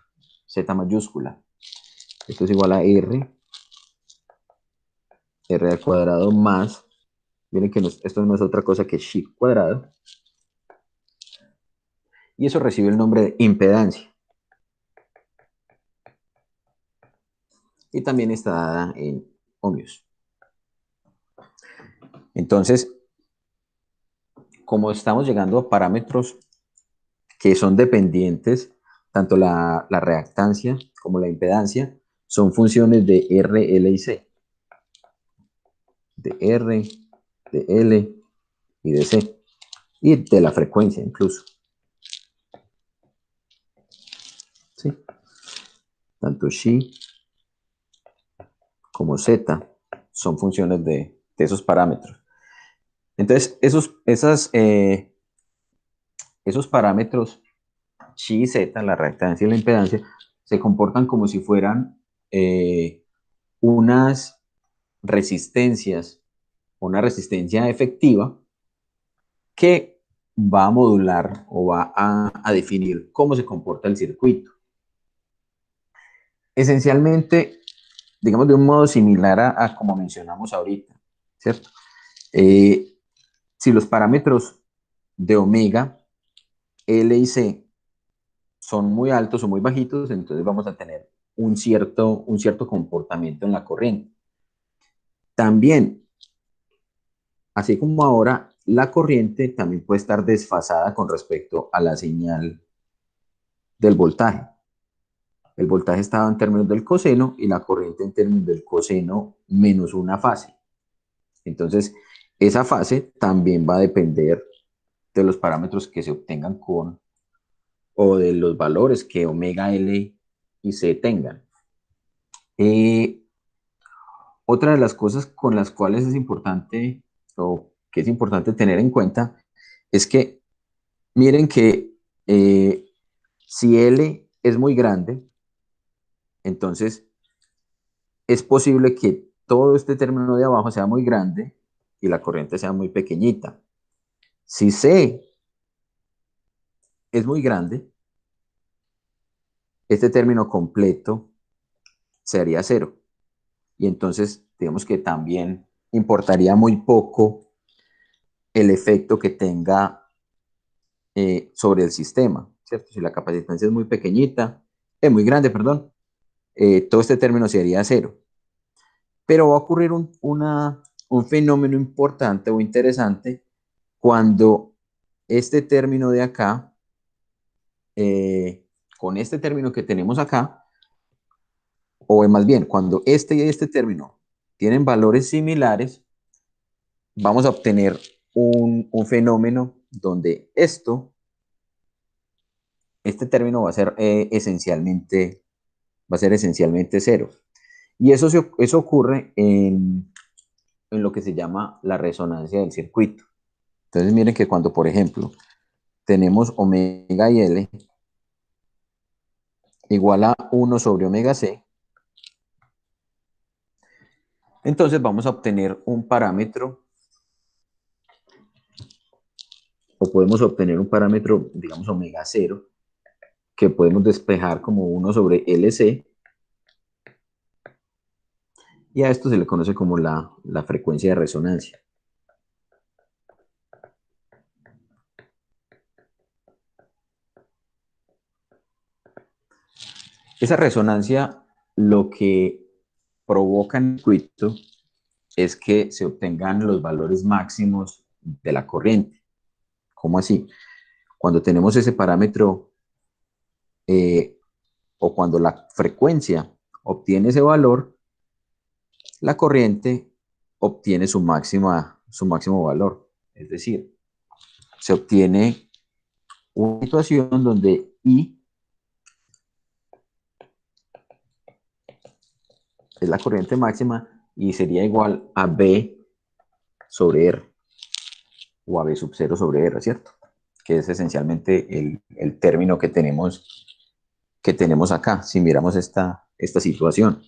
Z mayúscula. Esto es igual a R al cuadrado más, miren que esto no es otra cosa que chi cuadrado, y eso recibe el nombre de impedancia. Y también está dada en ohmios. Entonces, como estamos llegando a parámetros que son dependientes, tanto la reactancia como la impedancia, son funciones de R, L y C. De R, de L y de C. Y de la frecuencia incluso. ¿Sí? Tanto Xi como Z son funciones de esos parámetros. Entonces, esos parámetros Xi y Z, la reactancia y la impedancia, se comportan como si fueran unas resistencias, una resistencia efectiva que va a modular o va a definir cómo se comporta el circuito. Esencialmente, digamos de un modo similar a como mencionamos ahorita, ¿cierto? Si los parámetros de omega, L y C son muy altos o muy bajitos, entonces vamos a tener un cierto comportamiento en la corriente. También, así como ahora, la corriente también puede estar desfasada con respecto a la señal del voltaje. El voltaje estaba en términos del coseno y la corriente en términos del coseno menos una fase. Entonces, esa fase también va a depender de los parámetros que se obtengan o de los valores que omega L y C tengan. Eh, Otra de las cosas con las cuales es importante o que es importante tener en cuenta es que miren que si L es muy grande, entonces es posible que todo este término de abajo sea muy grande y la corriente sea muy pequeñita. Si C es muy grande, este término completo sería cero. Y entonces, digamos que también importaría muy poco el efecto que tenga sobre el sistema, ¿cierto? Si la capacitancia es muy pequeñita, es muy grande, perdón, todo este término sería cero. Pero va a ocurrir un fenómeno importante o interesante cuando este término de acá, con este término que tenemos acá, o más bien, cuando este y este término tienen valores similares, vamos a obtener un fenómeno donde este término va a ser esencialmente cero. Y eso ocurre en lo que se llama la resonancia del circuito. Entonces miren que cuando, por ejemplo, tenemos omega y L igual a 1 sobre omega C, entonces vamos a obtener un parámetro, o podemos obtener un parámetro, digamos, omega 0, que podemos despejar como 1 sobre LC, y a esto se le conoce como la frecuencia de resonancia. Esa resonancia lo que provoca en el circuito es que se obtengan los valores máximos de la corriente. ¿Cómo así? Cuando tenemos ese parámetro o cuando la frecuencia obtiene ese valor, la corriente obtiene su máximo valor. Es decir, se obtiene una situación donde I es la corriente máxima y sería igual a B sobre R o a B sub 0 sobre R, ¿cierto? Que es esencialmente el término que tenemos acá, si miramos esta situación.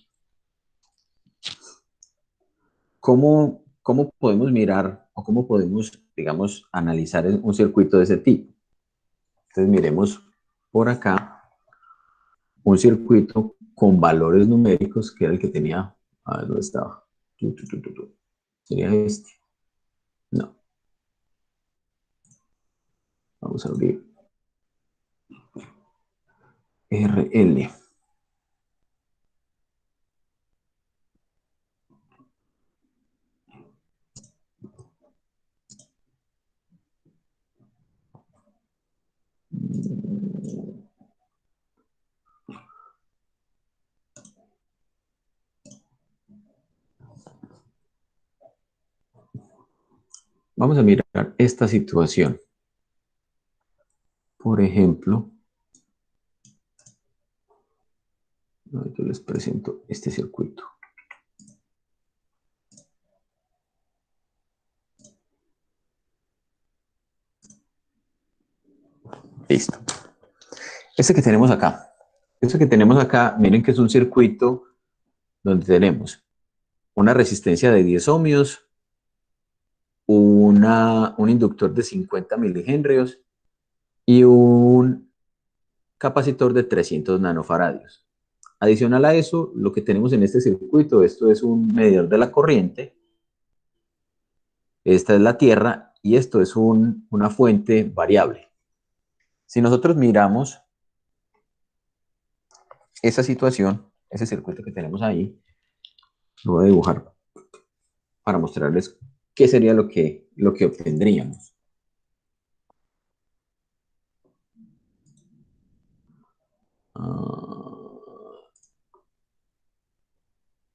¿Cómo podemos mirar o cómo podemos, digamos, analizar un circuito de ese tipo? Entonces miremos por acá un circuito con valores numéricos, que era el que tenía, a ver dónde estaba. Sería este. No. Vamos a abrir RL. Vamos a mirar esta situación. Por ejemplo, yo les presento este circuito. Listo. Este que tenemos acá, miren que es un circuito donde tenemos una resistencia de 10 ohmios, un inductor de 50 milihenrios y un capacitor de 300 nanofaradios. Adicional a eso, lo que tenemos en este circuito, esto es un medidor de la corriente, esta es la tierra y esto es una fuente variable. Si nosotros miramos esa situación, ese circuito que tenemos ahí, lo voy a dibujar para mostrarles qué sería lo que obtendríamos.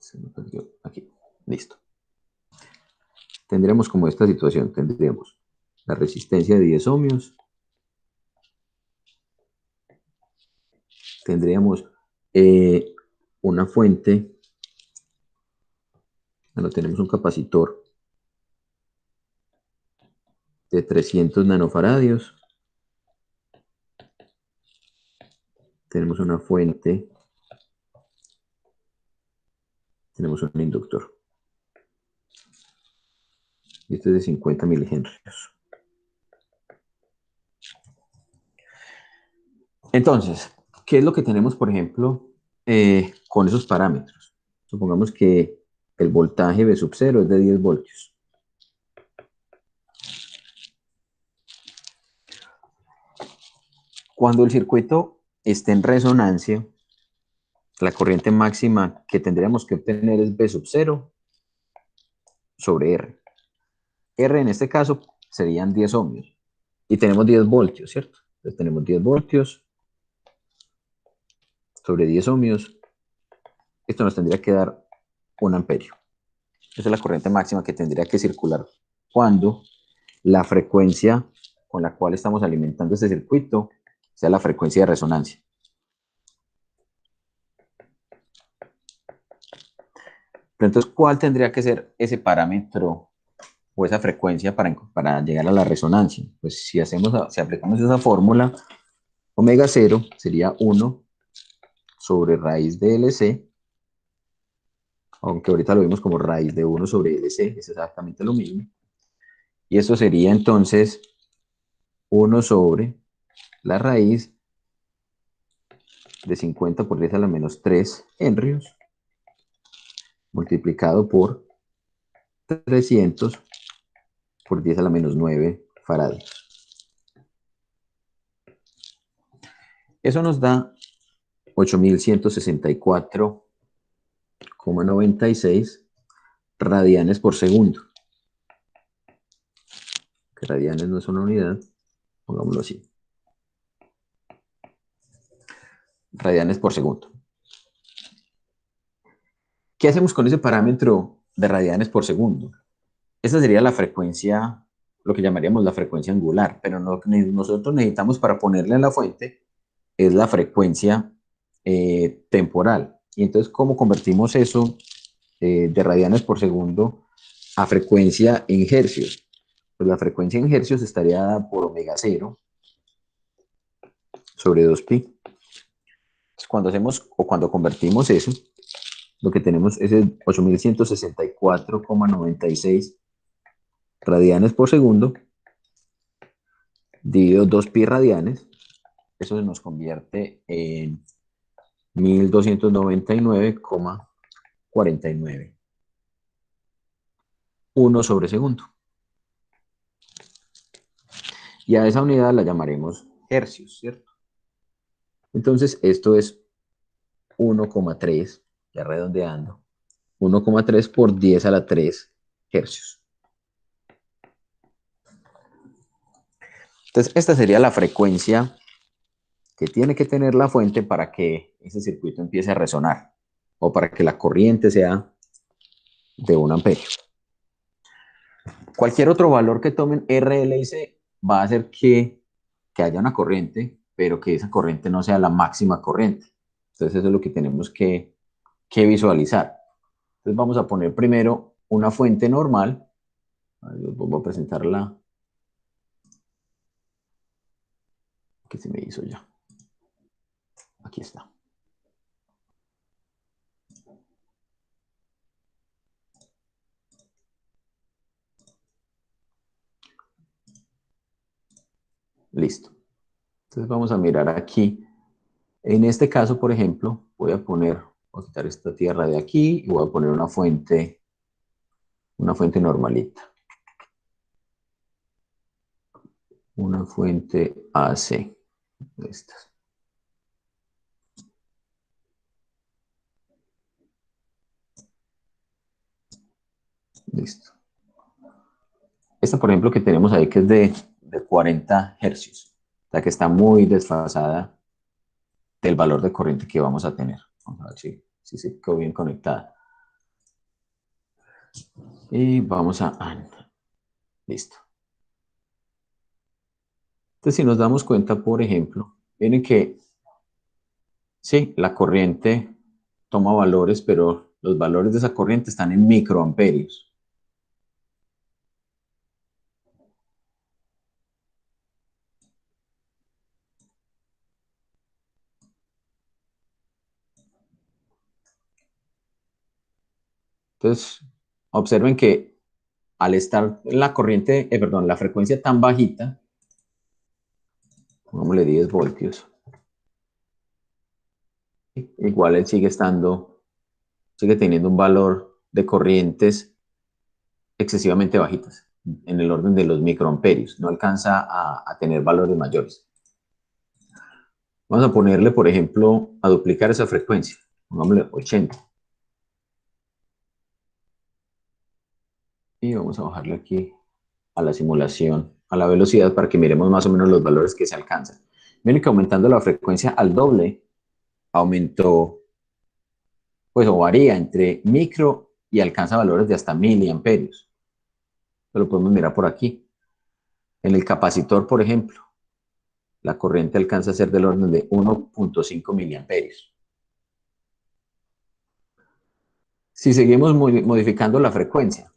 Se me perdió aquí. Listo. Tendríamos como esta situación, tendríamos la resistencia de 10 ohmios, tendríamos una fuente, bueno, tenemos un capacitor de 300 nanofaradios, tenemos una fuente, tenemos un inductor. Y este es de 50 milihenrios. Entonces, ¿qué es lo que tenemos, por ejemplo, con esos parámetros? Supongamos que el voltaje V sub 0 es de 10 voltios. Cuando el circuito esté en resonancia, la corriente máxima que tendríamos que obtener es V sub 0 sobre R. R en este caso serían 10 ohmios. Y tenemos 10 voltios, ¿cierto? Entonces tenemos 10 voltios sobre 10 ohmios. Esto nos tendría que dar 1 amperio. Esa es la corriente máxima que tendría que circular cuando la frecuencia con la cual estamos alimentando este circuito sea la frecuencia de resonancia. Pero entonces, ¿cuál tendría que ser ese parámetro o esa frecuencia para llegar a la resonancia? Pues si aplicamos esa fórmula, omega 0 sería 1 sobre raíz de LC, aunque ahorita lo vimos como raíz de 1 sobre LC, es exactamente lo mismo. Y eso sería entonces 1 sobre la raíz de 50 por 10 a la menos 3 henrios multiplicado por 300 por 10 a la menos 9 faradios. Eso nos da 8164,96 radianes por segundo. Que radianes no es una unidad, pongámoslo así. Radianes por segundo. ¿Qué hacemos con ese parámetro de radianes por segundo? Esa sería la frecuencia, lo que llamaríamos la frecuencia angular, pero nosotros necesitamos para ponerle en la fuente es la frecuencia temporal. Y entonces, ¿cómo convertimos eso de radianes por segundo a frecuencia en hercios? Pues la frecuencia en hercios estaría dada por omega 0 sobre 2pi. Entonces, cuando hacemos o cuando convertimos eso, lo que tenemos es el 8164,96 radianes por segundo dividido 2pi radianes. Eso se nos convierte en 1299,49. 1 sobre segundo. Y a esa unidad la llamaremos hercios, ¿cierto? Entonces, esto es 1,3, ya redondeando, 1,3 por 10 a la 3 hercios. Entonces, esta sería la frecuencia que tiene que tener la fuente para que ese circuito empiece a resonar o para que la corriente sea de 1 amperio. Cualquier otro valor que tomen R, L y C va a hacer que haya una corriente, pero que esa corriente no sea la máxima corriente. Entonces eso es lo que tenemos que visualizar. Entonces vamos a poner primero una fuente normal. Voy a presentarla. ¿Qué se me hizo ya? Aquí está. Listo. Entonces vamos a mirar aquí. En este caso, por ejemplo, voy a quitar esta tierra de aquí y voy a poner una fuente normalita. Una fuente AC de estas. Listo. Esta, por ejemplo, que tenemos ahí, que es de 40 hercios. O sea, que está muy desfasada del valor de corriente que vamos a tener. Vamos a ver si se quedó bien conectada. Y vamos a... listo. Entonces, si nos damos cuenta, por ejemplo, miren que sí, la corriente toma valores, pero los valores de esa corriente están en microamperios. Entonces, observen que al estar la corriente, la frecuencia tan bajita, pongámosle 10 voltios, igual él sigue teniendo un valor de corrientes excesivamente bajitas, en el orden de los microamperios, no alcanza a tener valores mayores. Vamos a ponerle, por ejemplo, a duplicar esa frecuencia, pongámosle 80. Y vamos a bajarle aquí a la simulación, a la velocidad, para que miremos más o menos los valores que se alcanzan. Miren que aumentando la frecuencia al doble, aumentó, pues, o varía entre micro y alcanza valores de hasta miliamperios. Lo podemos mirar por aquí. En el capacitor, por ejemplo, la corriente alcanza a ser del orden de 1,5 miliamperios. Si seguimos modificando la frecuencia,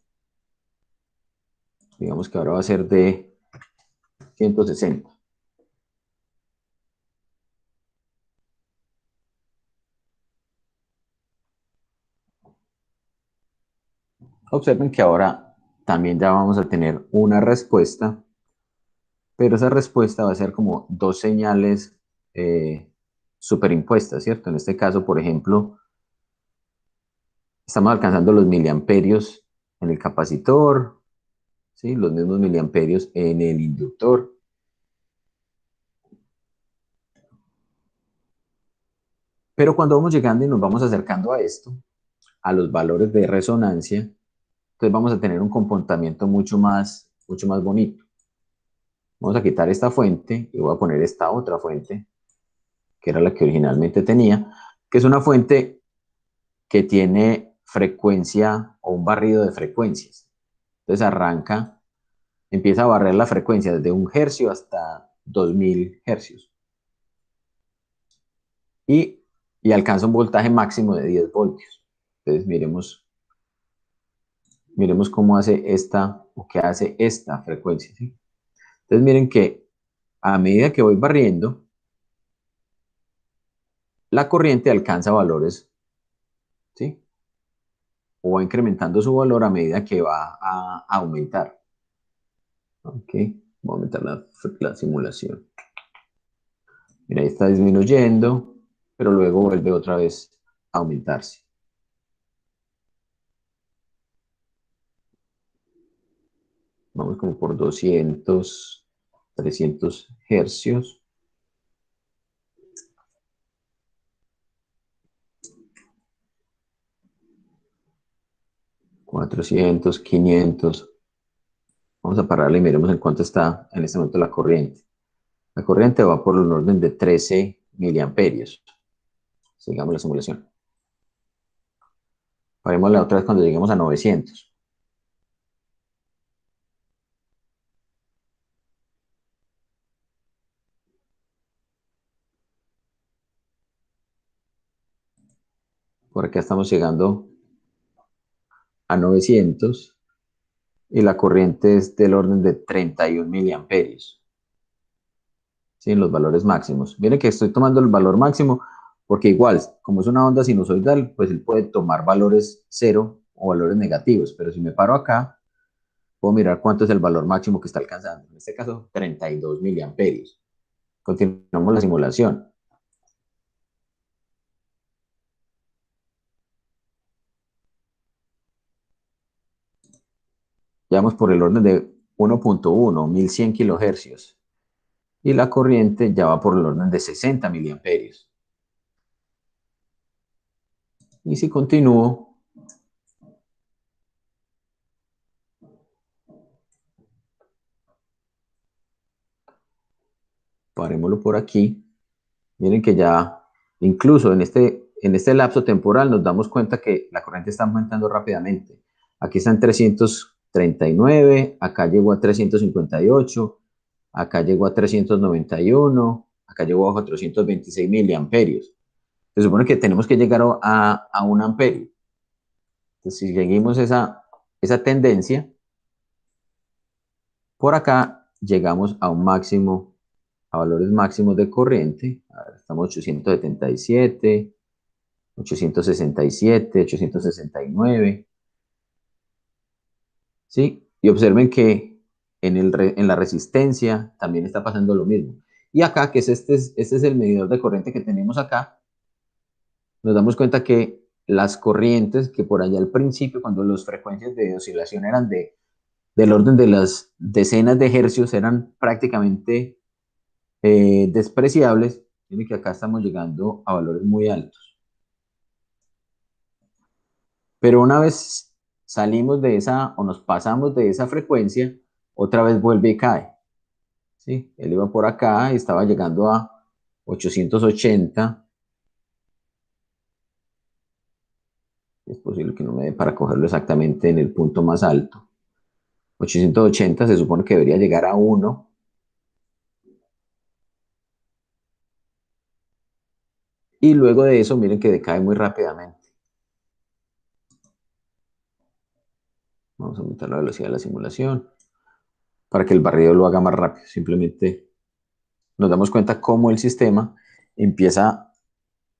digamos que ahora va a ser de 160. Observen que ahora también ya vamos a tener una respuesta, pero esa respuesta va a ser como dos señales superimpuestas, ¿cierto? En este caso, por ejemplo, estamos alcanzando los miliamperios en el capacitor, ¿sí? Los mismos miliamperios en el inductor. Pero cuando vamos llegando y nos vamos acercando a esto, a los valores de resonancia, entonces vamos a tener un comportamiento mucho más bonito. Vamos a quitar esta fuente y voy a poner esta otra fuente, que era la que originalmente tenía, que es una fuente que tiene frecuencia o un barrido de frecuencias. Entonces empieza a barrer la frecuencia desde 1 hercio hasta 2000 hercios. Y alcanza un voltaje máximo de 10 voltios. Entonces miremos cómo hace esta, o qué hace esta frecuencia, ¿sí? Entonces miren que a medida que voy barriendo, la corriente alcanza valores, ¿sí? O va incrementando su valor a medida que va a aumentar. Ok, voy a aumentar la simulación. Mira, ahí está disminuyendo, pero luego vuelve otra vez a aumentarse. Vamos como por 200, 300 hercios. 400, 500. Vamos a pararle y miremos en cuánto está en este momento la corriente. La corriente va por el orden de 13 miliamperios. Sigamos la simulación. Parémosla otra vez cuando lleguemos a 900. Por acá estamos llegando a 900 y la corriente es del orden de 31 miliamperios. ¿Sí? En los valores máximos. Miren que estoy tomando el valor máximo porque igual, como es una onda sinusoidal, pues él puede tomar valores cero o valores negativos, pero si me paro acá, puedo mirar cuánto es el valor máximo que está alcanzando. En este caso, 32 miliamperios. Continuamos la simulación. Ya vamos por el orden de 1.1, 1100 kilohercios. Y la corriente ya va por el orden de 60 miliamperios. Y si continúo, parémoslo por aquí, miren que ya incluso en este lapso temporal nos damos cuenta que la corriente está aumentando rápidamente. Aquí está en 339, acá llegó a 358, acá llegó a 391, acá llegó a 426 miliamperios. Se supone que tenemos que llegar a 1 amperio. Entonces, si seguimos esa tendencia, por acá llegamos a un máximo, a valores máximos de corriente. A ver, estamos 877, 867, 869. ¿Sí? Y observen que en la resistencia también está pasando lo mismo. Y acá, que este es el medidor de corriente que tenemos acá, nos damos cuenta que las corrientes que por allá al principio, cuando las frecuencias de oscilación eran del orden de las decenas de hercios, eran prácticamente despreciables, miren que acá estamos llegando a valores muy altos. Pero una vez salimos de esa o nos pasamos de esa frecuencia, otra vez vuelve y cae. ¿Sí? Él iba por acá y estaba llegando a 880. Es posible que no me dé para cogerlo exactamente en el punto más alto. 880 se supone que debería llegar a 1. Y luego de eso, miren que decae muy rápidamente. Vamos a aumentar la velocidad de la simulación para que el barrido lo haga más rápido. Simplemente nos damos cuenta cómo el sistema empieza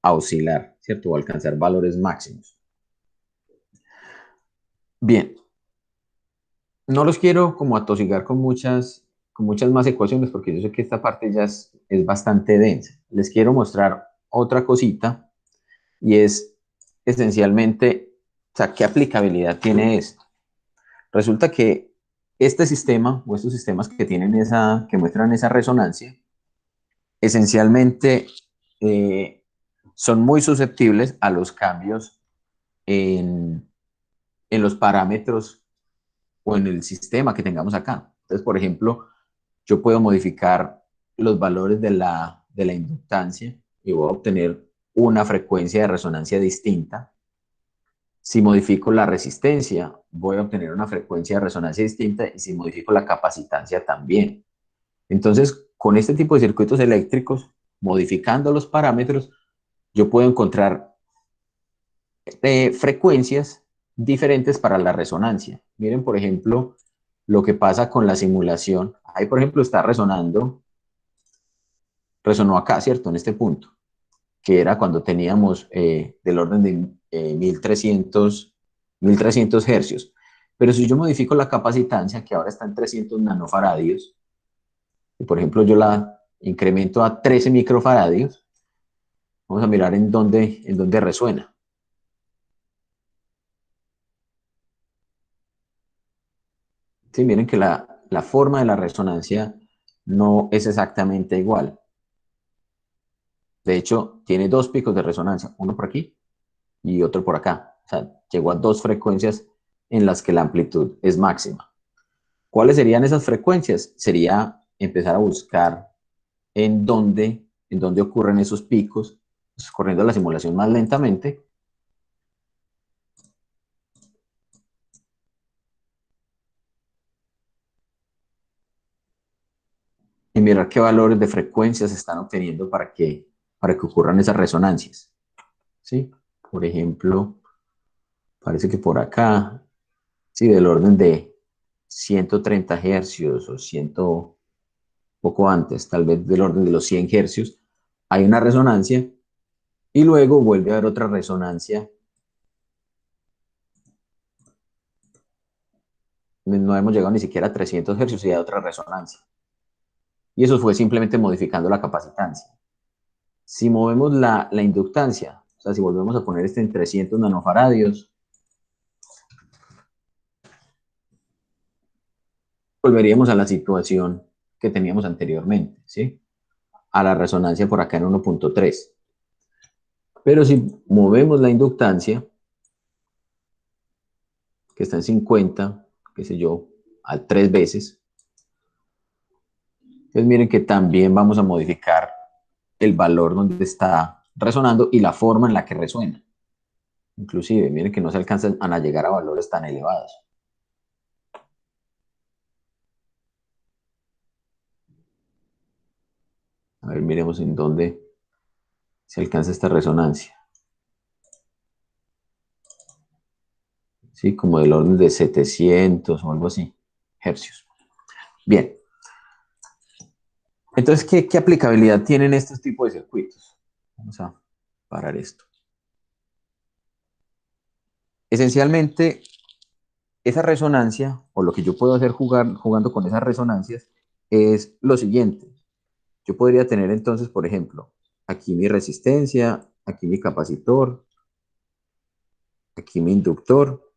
a oscilar, ¿cierto? O a alcanzar valores máximos. Bien, no los quiero como atosigar con muchas más ecuaciones porque yo sé que esta parte ya es bastante densa. Les quiero mostrar otra cosita y es esencialmente, o sea, ¿qué aplicabilidad tiene esto? Resulta que este sistema o estos sistemas que muestran esa resonancia, esencialmente son muy susceptibles a los cambios en los parámetros o en el sistema que tengamos acá. Entonces, por ejemplo, yo puedo modificar los valores de la inductancia y voy a obtener una frecuencia de resonancia distinta. Si modifico la resistencia, voy a obtener una frecuencia de resonancia distinta y si modifico la capacitancia también. Entonces, con este tipo de circuitos eléctricos, modificando los parámetros, yo puedo encontrar frecuencias diferentes para la resonancia. Miren, por ejemplo, lo que pasa con la simulación. Ahí, por ejemplo, está resonó acá, ¿cierto? En este punto, que era cuando teníamos del orden de 1300 hercios. Pero si yo modifico la capacitancia, que ahora está en 300 nanofaradios, y por ejemplo yo la incremento a 13 microfaradios, vamos a mirar en dónde resuena. Sí, miren que la forma de la resonancia no es exactamente igual. De hecho, tiene dos picos de resonancia, uno por aquí y otro por acá. O sea, llegó a dos frecuencias en las que la amplitud es máxima. ¿Cuáles serían esas frecuencias? Sería empezar a buscar en dónde ocurren esos picos, pues, corriendo la simulación más lentamente. Y mirar qué valores de frecuencias se están obteniendo para que ocurran esas resonancias. ¿Sí? Por ejemplo, parece que por acá, sí, del orden de 130 hercios o 100, poco antes, tal vez del orden de los 100 hercios, hay una resonancia y luego vuelve a haber otra resonancia. No hemos llegado ni siquiera a 300 hercios y hay otra resonancia. Y eso fue simplemente modificando la capacitancia. Si movemos la inductancia, o sea, si volvemos a poner este en 300 nanofaradios, volveríamos a la situación que teníamos anteriormente, ¿sí? A la resonancia por acá en 1.3. Pero si movemos la inductancia, que está en 50, qué sé yo, a 3 veces, entonces miren que también vamos a modificar el valor donde está resonando y la forma en la que resuena. Inclusive, miren que no se alcanzan a llegar a valores tan elevados. A ver, miremos en dónde se alcanza esta resonancia. Sí, como del orden de 700 o algo así, hercios. Bien, entonces, ¿qué aplicabilidad tienen estos tipos de circuitos? Vamos a parar esto. Esencialmente, esa resonancia, o lo que yo puedo hacer jugando con esas resonancias, es lo siguiente. Yo podría tener entonces, por ejemplo, aquí mi resistencia, aquí mi capacitor, aquí mi inductor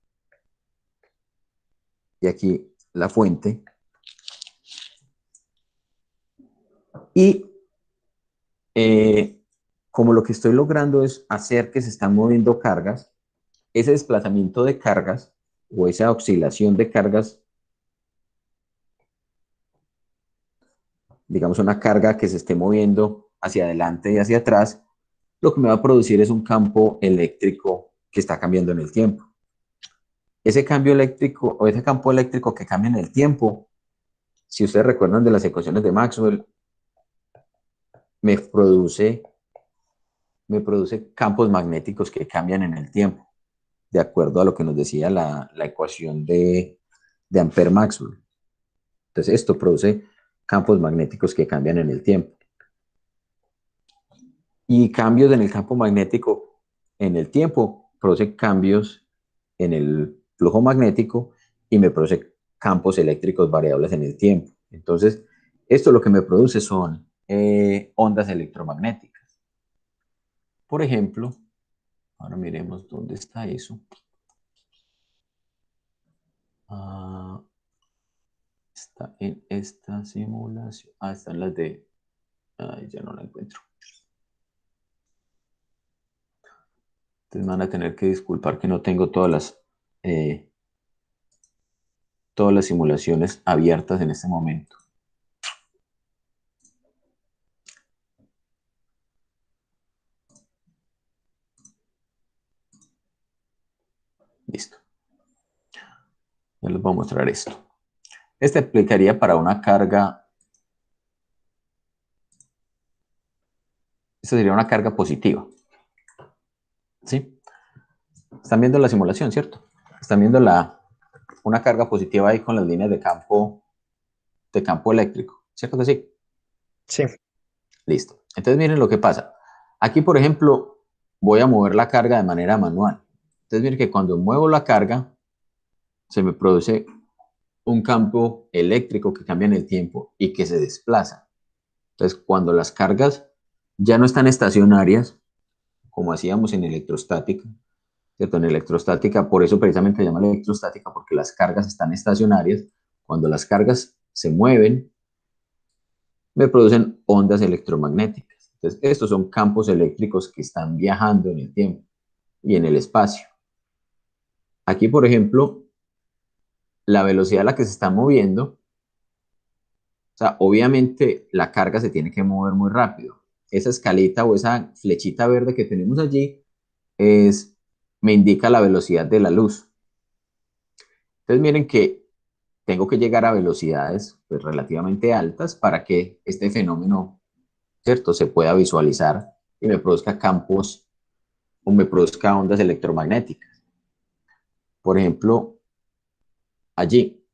y aquí la fuente. Y como lo que estoy logrando es hacer que se están moviendo cargas, ese desplazamiento de cargas o esa oscilación de cargas, digamos una carga que se esté moviendo hacia adelante y hacia atrás, lo que me va a producir es un campo eléctrico que está cambiando en el tiempo. Ese cambio eléctrico o ese campo eléctrico que cambia en el tiempo, si ustedes recuerdan de las ecuaciones de Maxwell, me produce, me produce campos magnéticos que cambian en el tiempo, de acuerdo a lo que nos decía la ecuación de Ampère-Maxwell. Entonces, esto produce campos magnéticos que cambian en el tiempo. Y cambios en el campo magnético en el tiempo produce cambios en el flujo magnético y me produce campos eléctricos variables en el tiempo. Entonces, esto lo que me produce son ondas electromagnéticas. Por ejemplo, ahora miremos dónde está eso. Ah, está en esta simulación. Ah, están las de... Ay, ya no la encuentro. Entonces me van a tener que disculpar que no tengo todas las... todas las simulaciones abiertas en este momento. Listo. Ya les voy a mostrar esto. Este aplicaría para una carga. Esta sería una carga positiva. ¿Sí? Están viendo la simulación, ¿cierto? Están viendo una carga positiva ahí con las líneas de campo eléctrico. ¿Cierto que sí? Sí. Listo. Entonces miren lo que pasa. Aquí, por ejemplo, voy a mover la carga de manera manual. Entonces miren que cuando muevo la carga, se me produce un campo eléctrico que cambia en el tiempo y que se desplaza. Entonces, cuando las cargas ya no están estacionarias, como hacíamos en electrostática, ¿cierto? En electrostática, por eso precisamente se llama electrostática, porque las cargas están estacionarias. Cuando las cargas se mueven, me producen ondas electromagnéticas. Entonces, estos son campos eléctricos que están viajando en el tiempo y en el espacio. Aquí, por ejemplo, la velocidad a la que se está moviendo, o sea, obviamente la carga se tiene que mover muy rápido. Esa escalita o esa flechita verde que tenemos allí me indica la velocidad de la luz. Entonces miren que tengo que llegar a velocidades pues, relativamente altas para que este fenómeno, ¿cierto?, se pueda visualizar y me produzca campos o me produzca ondas electromagnéticas. Por ejemplo, allí.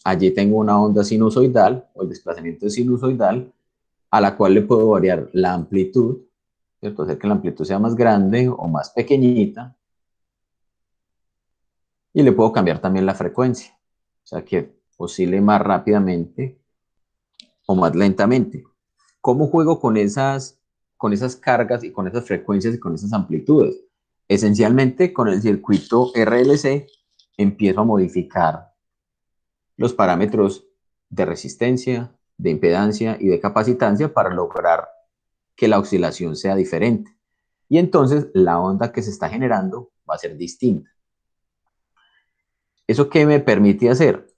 Allí tengo una onda sinusoidal o el desplazamiento es sinusoidal a la cual le puedo variar la amplitud, ¿cierto? Hacer que la amplitud sea más grande o más pequeñita y le puedo cambiar también la frecuencia, o sea que oscile más rápidamente o más lentamente. ¿Cómo juego con esas cargas y con esas frecuencias y con esas amplitudes? Esencialmente con el circuito RLC empiezo a modificar los parámetros de resistencia, de impedancia y de capacitancia para lograr que la oscilación sea diferente. Y entonces la onda que se está generando va a ser distinta. ¿Eso qué me permite hacer?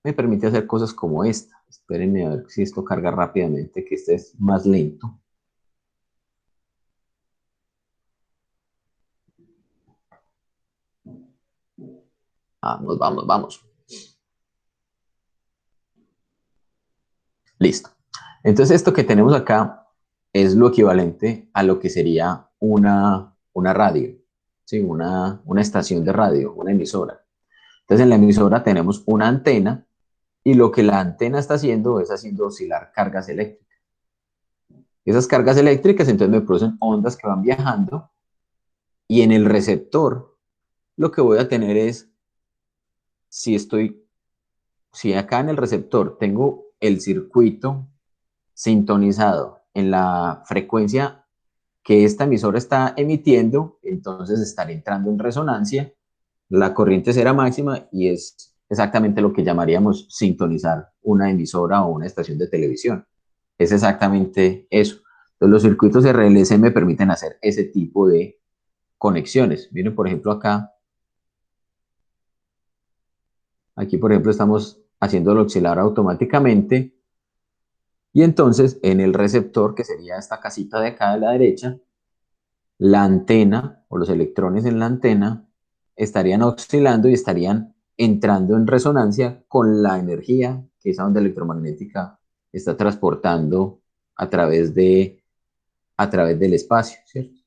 Me permite hacer cosas como esta. Espérenme a ver si esto carga rápidamente, que este es más lento. Vamos, vamos, vamos. Listo. Entonces esto que tenemos acá es lo equivalente a lo que sería una radio, ¿sí? Una estación de radio, una emisora. Entonces en la emisora tenemos una antena y lo que la antena está haciendo es haciendo oscilar cargas eléctricas. Esas cargas eléctricas entonces me producen ondas que van viajando y en el receptor lo que voy a tener es, si acá en el receptor tengo el circuito sintonizado en la frecuencia que esta emisora está emitiendo, entonces estaré entrando en resonancia, la corriente será máxima y es exactamente lo que llamaríamos sintonizar una emisora o una estación de televisión. Es exactamente eso. Entonces, los circuitos RLC me permiten hacer ese tipo de conexiones. Miren, por ejemplo, acá. Aquí, por ejemplo, estamos haciéndolo oscilar automáticamente. Y entonces, en el receptor, que sería esta casita de acá de la derecha, la antena o los electrones en la antena estarían oscilando y estarían entrando en resonancia con la energía que esa onda electromagnética está transportando a través del espacio, ¿cierto?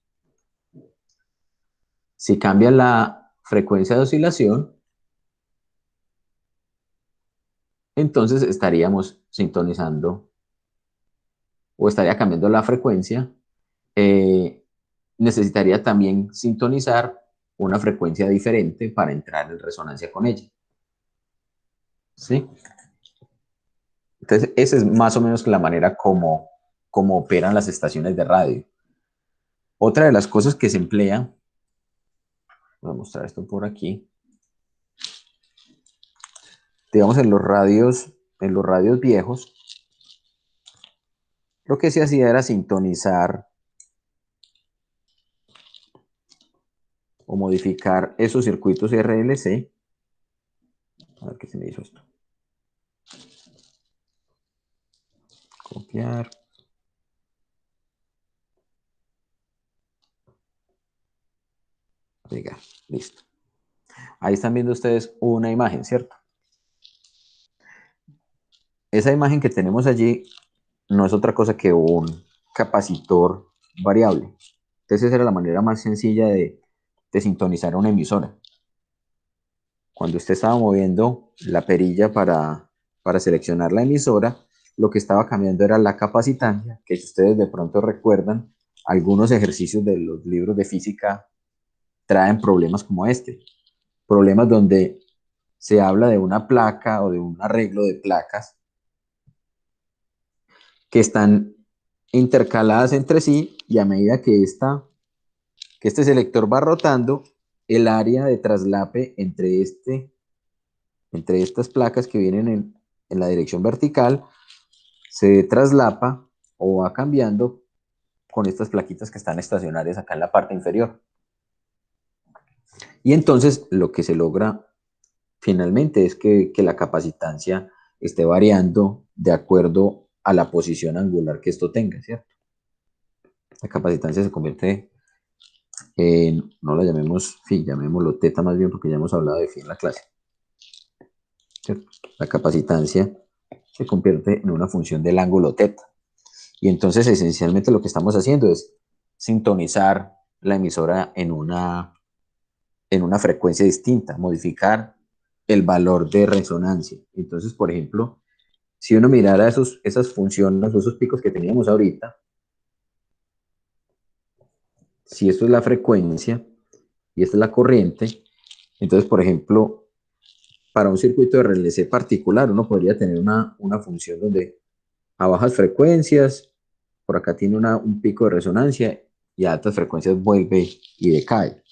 Si cambia la frecuencia de oscilación, entonces estaríamos sintonizando o estaría cambiando la frecuencia. Necesitaría también sintonizar una frecuencia diferente para entrar en resonancia con ella. ¿Sí? Entonces, esa es más o menos la manera como operan las estaciones de radio. Otra de las cosas que se emplea, voy a mostrar esto por aquí, digamos en los radios viejos, lo que se hacía era sintonizar o modificar esos circuitos RLC A ver qué se me hizo esto. Copiar. Pegar. Listo. Ahí están viendo ustedes una imagen, ¿cierto? Esa imagen que tenemos allí no es otra cosa que un capacitor variable. Entonces esa era la manera más sencilla de sintonizar una emisora. Cuando usted estaba moviendo la perilla para seleccionar la emisora, lo que estaba cambiando era la capacitancia, que si ustedes de pronto recuerdan, algunos ejercicios de los libros de física traen problemas como este. Problemas donde se habla de una placa o de un arreglo de placas que están intercaladas entre sí y a medida que este selector va rotando, el área de traslape entre estas placas que vienen en la dirección vertical se traslapa o va cambiando con estas plaquitas que están estacionarias acá en la parte inferior. Y entonces lo que se logra finalmente es que la capacitancia esté variando de acuerdo a la posición angular que esto tenga, ¿cierto? La capacitancia se convierte en, no la llamemos phi, llamémoslo teta más bien porque ya hemos hablado de phi en la clase, ¿cierto? La capacitancia se convierte en una función del ángulo teta. Y entonces esencialmente lo que estamos haciendo es sintonizar la emisora en una frecuencia distinta, modificar el valor de resonancia. Entonces, por ejemplo, si uno mirara esas funciones, esos picos que teníamos ahorita, si esto es la frecuencia y esta es la corriente, entonces, por ejemplo, para un circuito de relé C particular, uno podría tener una función donde a bajas frecuencias, por acá tiene un pico de resonancia y a altas frecuencias vuelve y decae.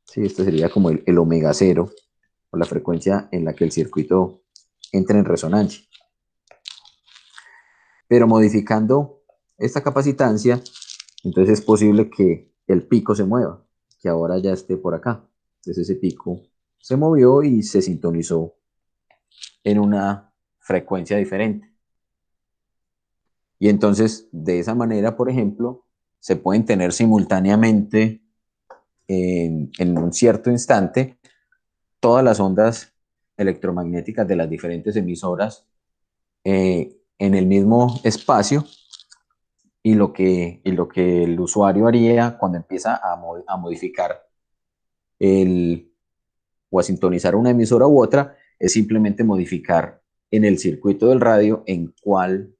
Sí, este sería como el omega cero, o la frecuencia en la que el circuito entra en resonancia. Pero modificando esta capacitancia, entonces es posible que el pico se mueva, que ahora ya esté por acá. Entonces ese pico se movió y se sintonizó en una frecuencia diferente. Y entonces, de esa manera, por ejemplo, se pueden tener simultáneamente en un cierto instante todas las ondas electromagnéticas de las diferentes emisoras en el mismo espacio y lo que el usuario haría cuando empieza a modificar el, o a sintonizar una emisora u otra es simplemente modificar en el circuito del radio en cuál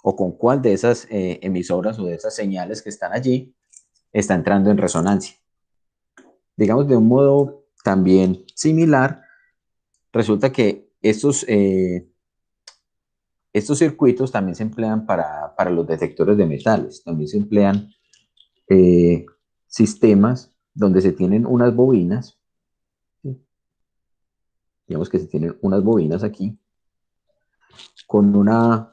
o con cuál de esas emisoras o de esas señales que están allí está entrando en resonancia. Digamos de un modo también similar, resulta que estos circuitos también se emplean para los detectores de metales, también se emplean eh, sistemas donde se tienen unas bobinas, ¿sí? Digamos que se tienen unas bobinas aquí con una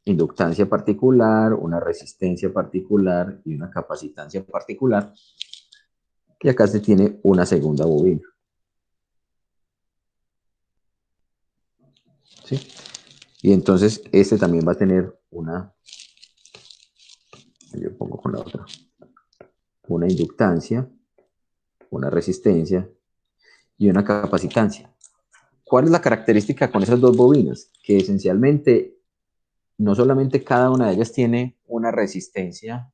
inductancia particular, una resistencia particular y una capacitancia particular. Y acá se tiene una segunda bobina. ¿Sí? Y entonces este también va a tener yo pongo con la otra, una inductancia, una resistencia y una capacitancia. ¿Cuál es la característica con esas dos bobinas? Que esencialmente no solamente cada una de ellas tiene una resistencia,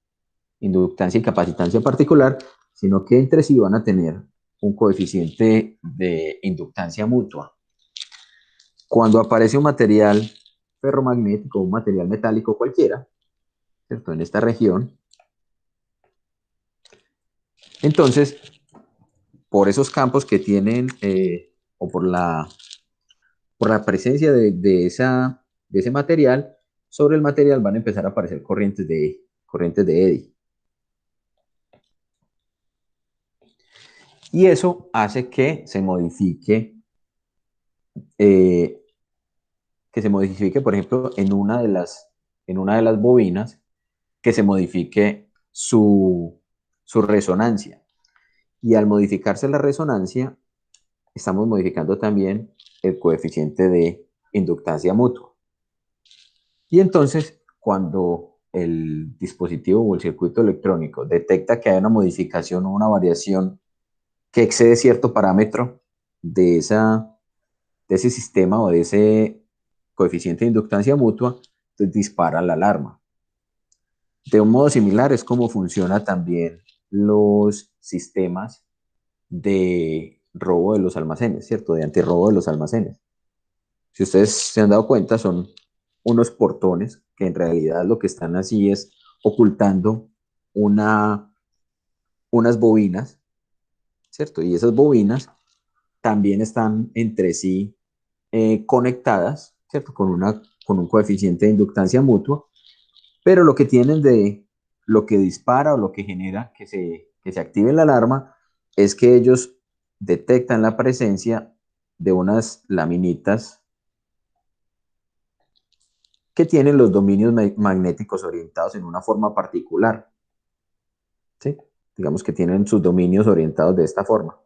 inductancia y capacitancia particular, sino que entre sí van a tener un coeficiente de inductancia mutua. Cuando aparece un material ferromagnético, un material metálico cualquiera, ¿cierto? En esta región, entonces, por esos campos que tienen, o por la presencia de ese material, sobre el material van a empezar a aparecer corrientes de Eddy. Y eso hace eh, que se modifique, por ejemplo, en una de las bobinas, que se modifique su resonancia. Y al modificarse la resonancia, estamos modificando también el coeficiente de inductancia mutua. Y entonces, cuando el dispositivo o el circuito electrónico detecta que hay una modificación o una variación que excede cierto parámetro de, de ese sistema o de ese coeficiente de inductancia mutua, entonces dispara la alarma. De un modo similar es como funciona también los sistemas de robo de los almacenes, ¿cierto? De antirrobo de los almacenes. Si ustedes se han dado cuenta, son unos portones que en realidad lo que están así es ocultando una, unas bobinas, ¿cierto? Y esas bobinas también están entre sí conectadas, ¿cierto? Con un coeficiente de inductancia mutua, pero lo que tienen de lo que dispara o lo que genera que se active la alarma es que ellos detectan la presencia de unas laminitas que tienen los dominios magnéticos orientados en una forma particular, ¿sí? Digamos que tienen sus dominios orientados de esta forma.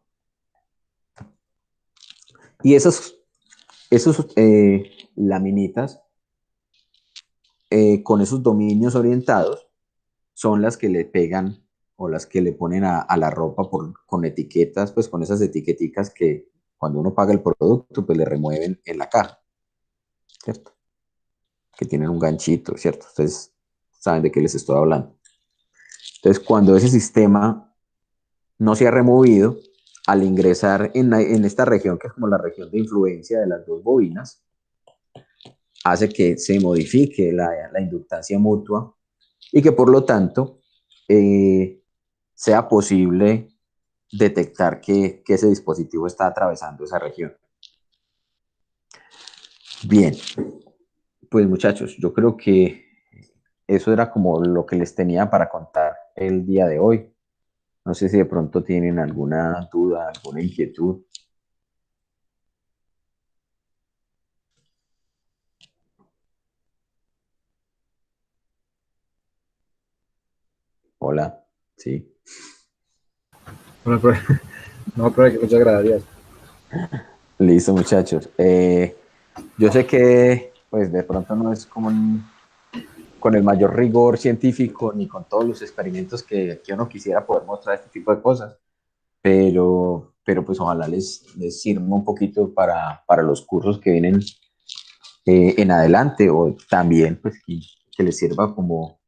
Y esos laminitas con esos dominios orientados son las que le pegan o las que le ponen a la ropa con etiquetas, pues con esas etiqueticas que cuando uno paga el producto, pues le remueven en la caja, ¿cierto? Que tienen un ganchito, ¿cierto? Ustedes saben de qué les estoy hablando. Entonces, cuando ese sistema no se ha removido, al ingresar en esta región, que es como la región de influencia de las dos bobinas, hace que se modifique la inductancia mutua y que por lo tanto sea posible detectar que ese dispositivo está atravesando esa región. Bien, pues muchachos, yo creo que eso era como lo que les tenía para contar el día de hoy. No sé si de pronto tienen alguna duda, alguna inquietud. Hola, sí. Bueno, no, pero muchas gracias. Listo, muchachos. Yo sé que pues de pronto no es como con el mayor rigor científico ni con todos los experimentos que uno quisiera poder mostrar este tipo de cosas, pero pues ojalá les sirva un poquito para los cursos que vienen en adelante o también pues que les sirva como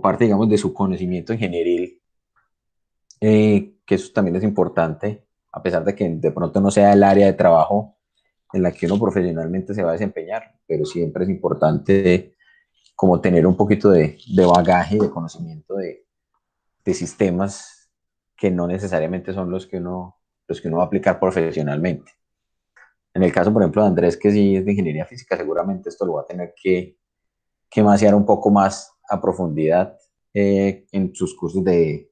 parte, digamos, de su conocimiento ingenieril, que eso también es importante, a pesar de que de pronto no sea el área de trabajo en la que uno profesionalmente se va a desempeñar, pero siempre es importante como tener un poquito de bagaje, de conocimiento de sistemas que no necesariamente son los que uno va a aplicar profesionalmente. En el caso, por ejemplo, de Andrés, que sí es de ingeniería física, seguramente esto lo va a tener que masear un poco más a profundidad en sus cursos de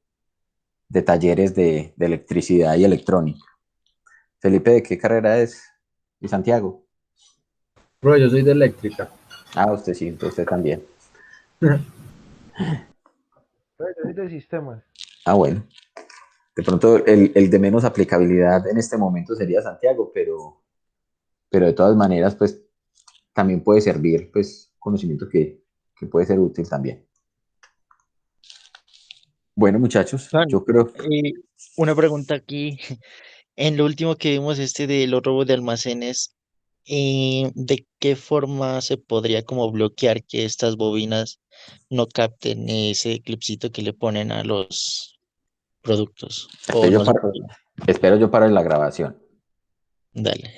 talleres de electricidad y electrónica. Felipe, ¿de qué carrera es? ¿Y Santiago? Bro, yo soy de eléctrica. Ah, usted sí, usted también. Yo soy de sistemas. Ah, bueno. De pronto el de menos aplicabilidad en este momento sería Santiago, pero de todas maneras, pues también puede servir, pues, conocimiento que puede ser útil también. Bueno, muchachos, Juan, yo creo, eh, una pregunta aquí. En lo último que vimos, de los robos de almacenes, ¿de qué forma se podría como bloquear que estas bobinas no capten ese clipcito que le ponen a los productos? ¿O espero yo no se para, podría? espero yo para la grabación. Dale.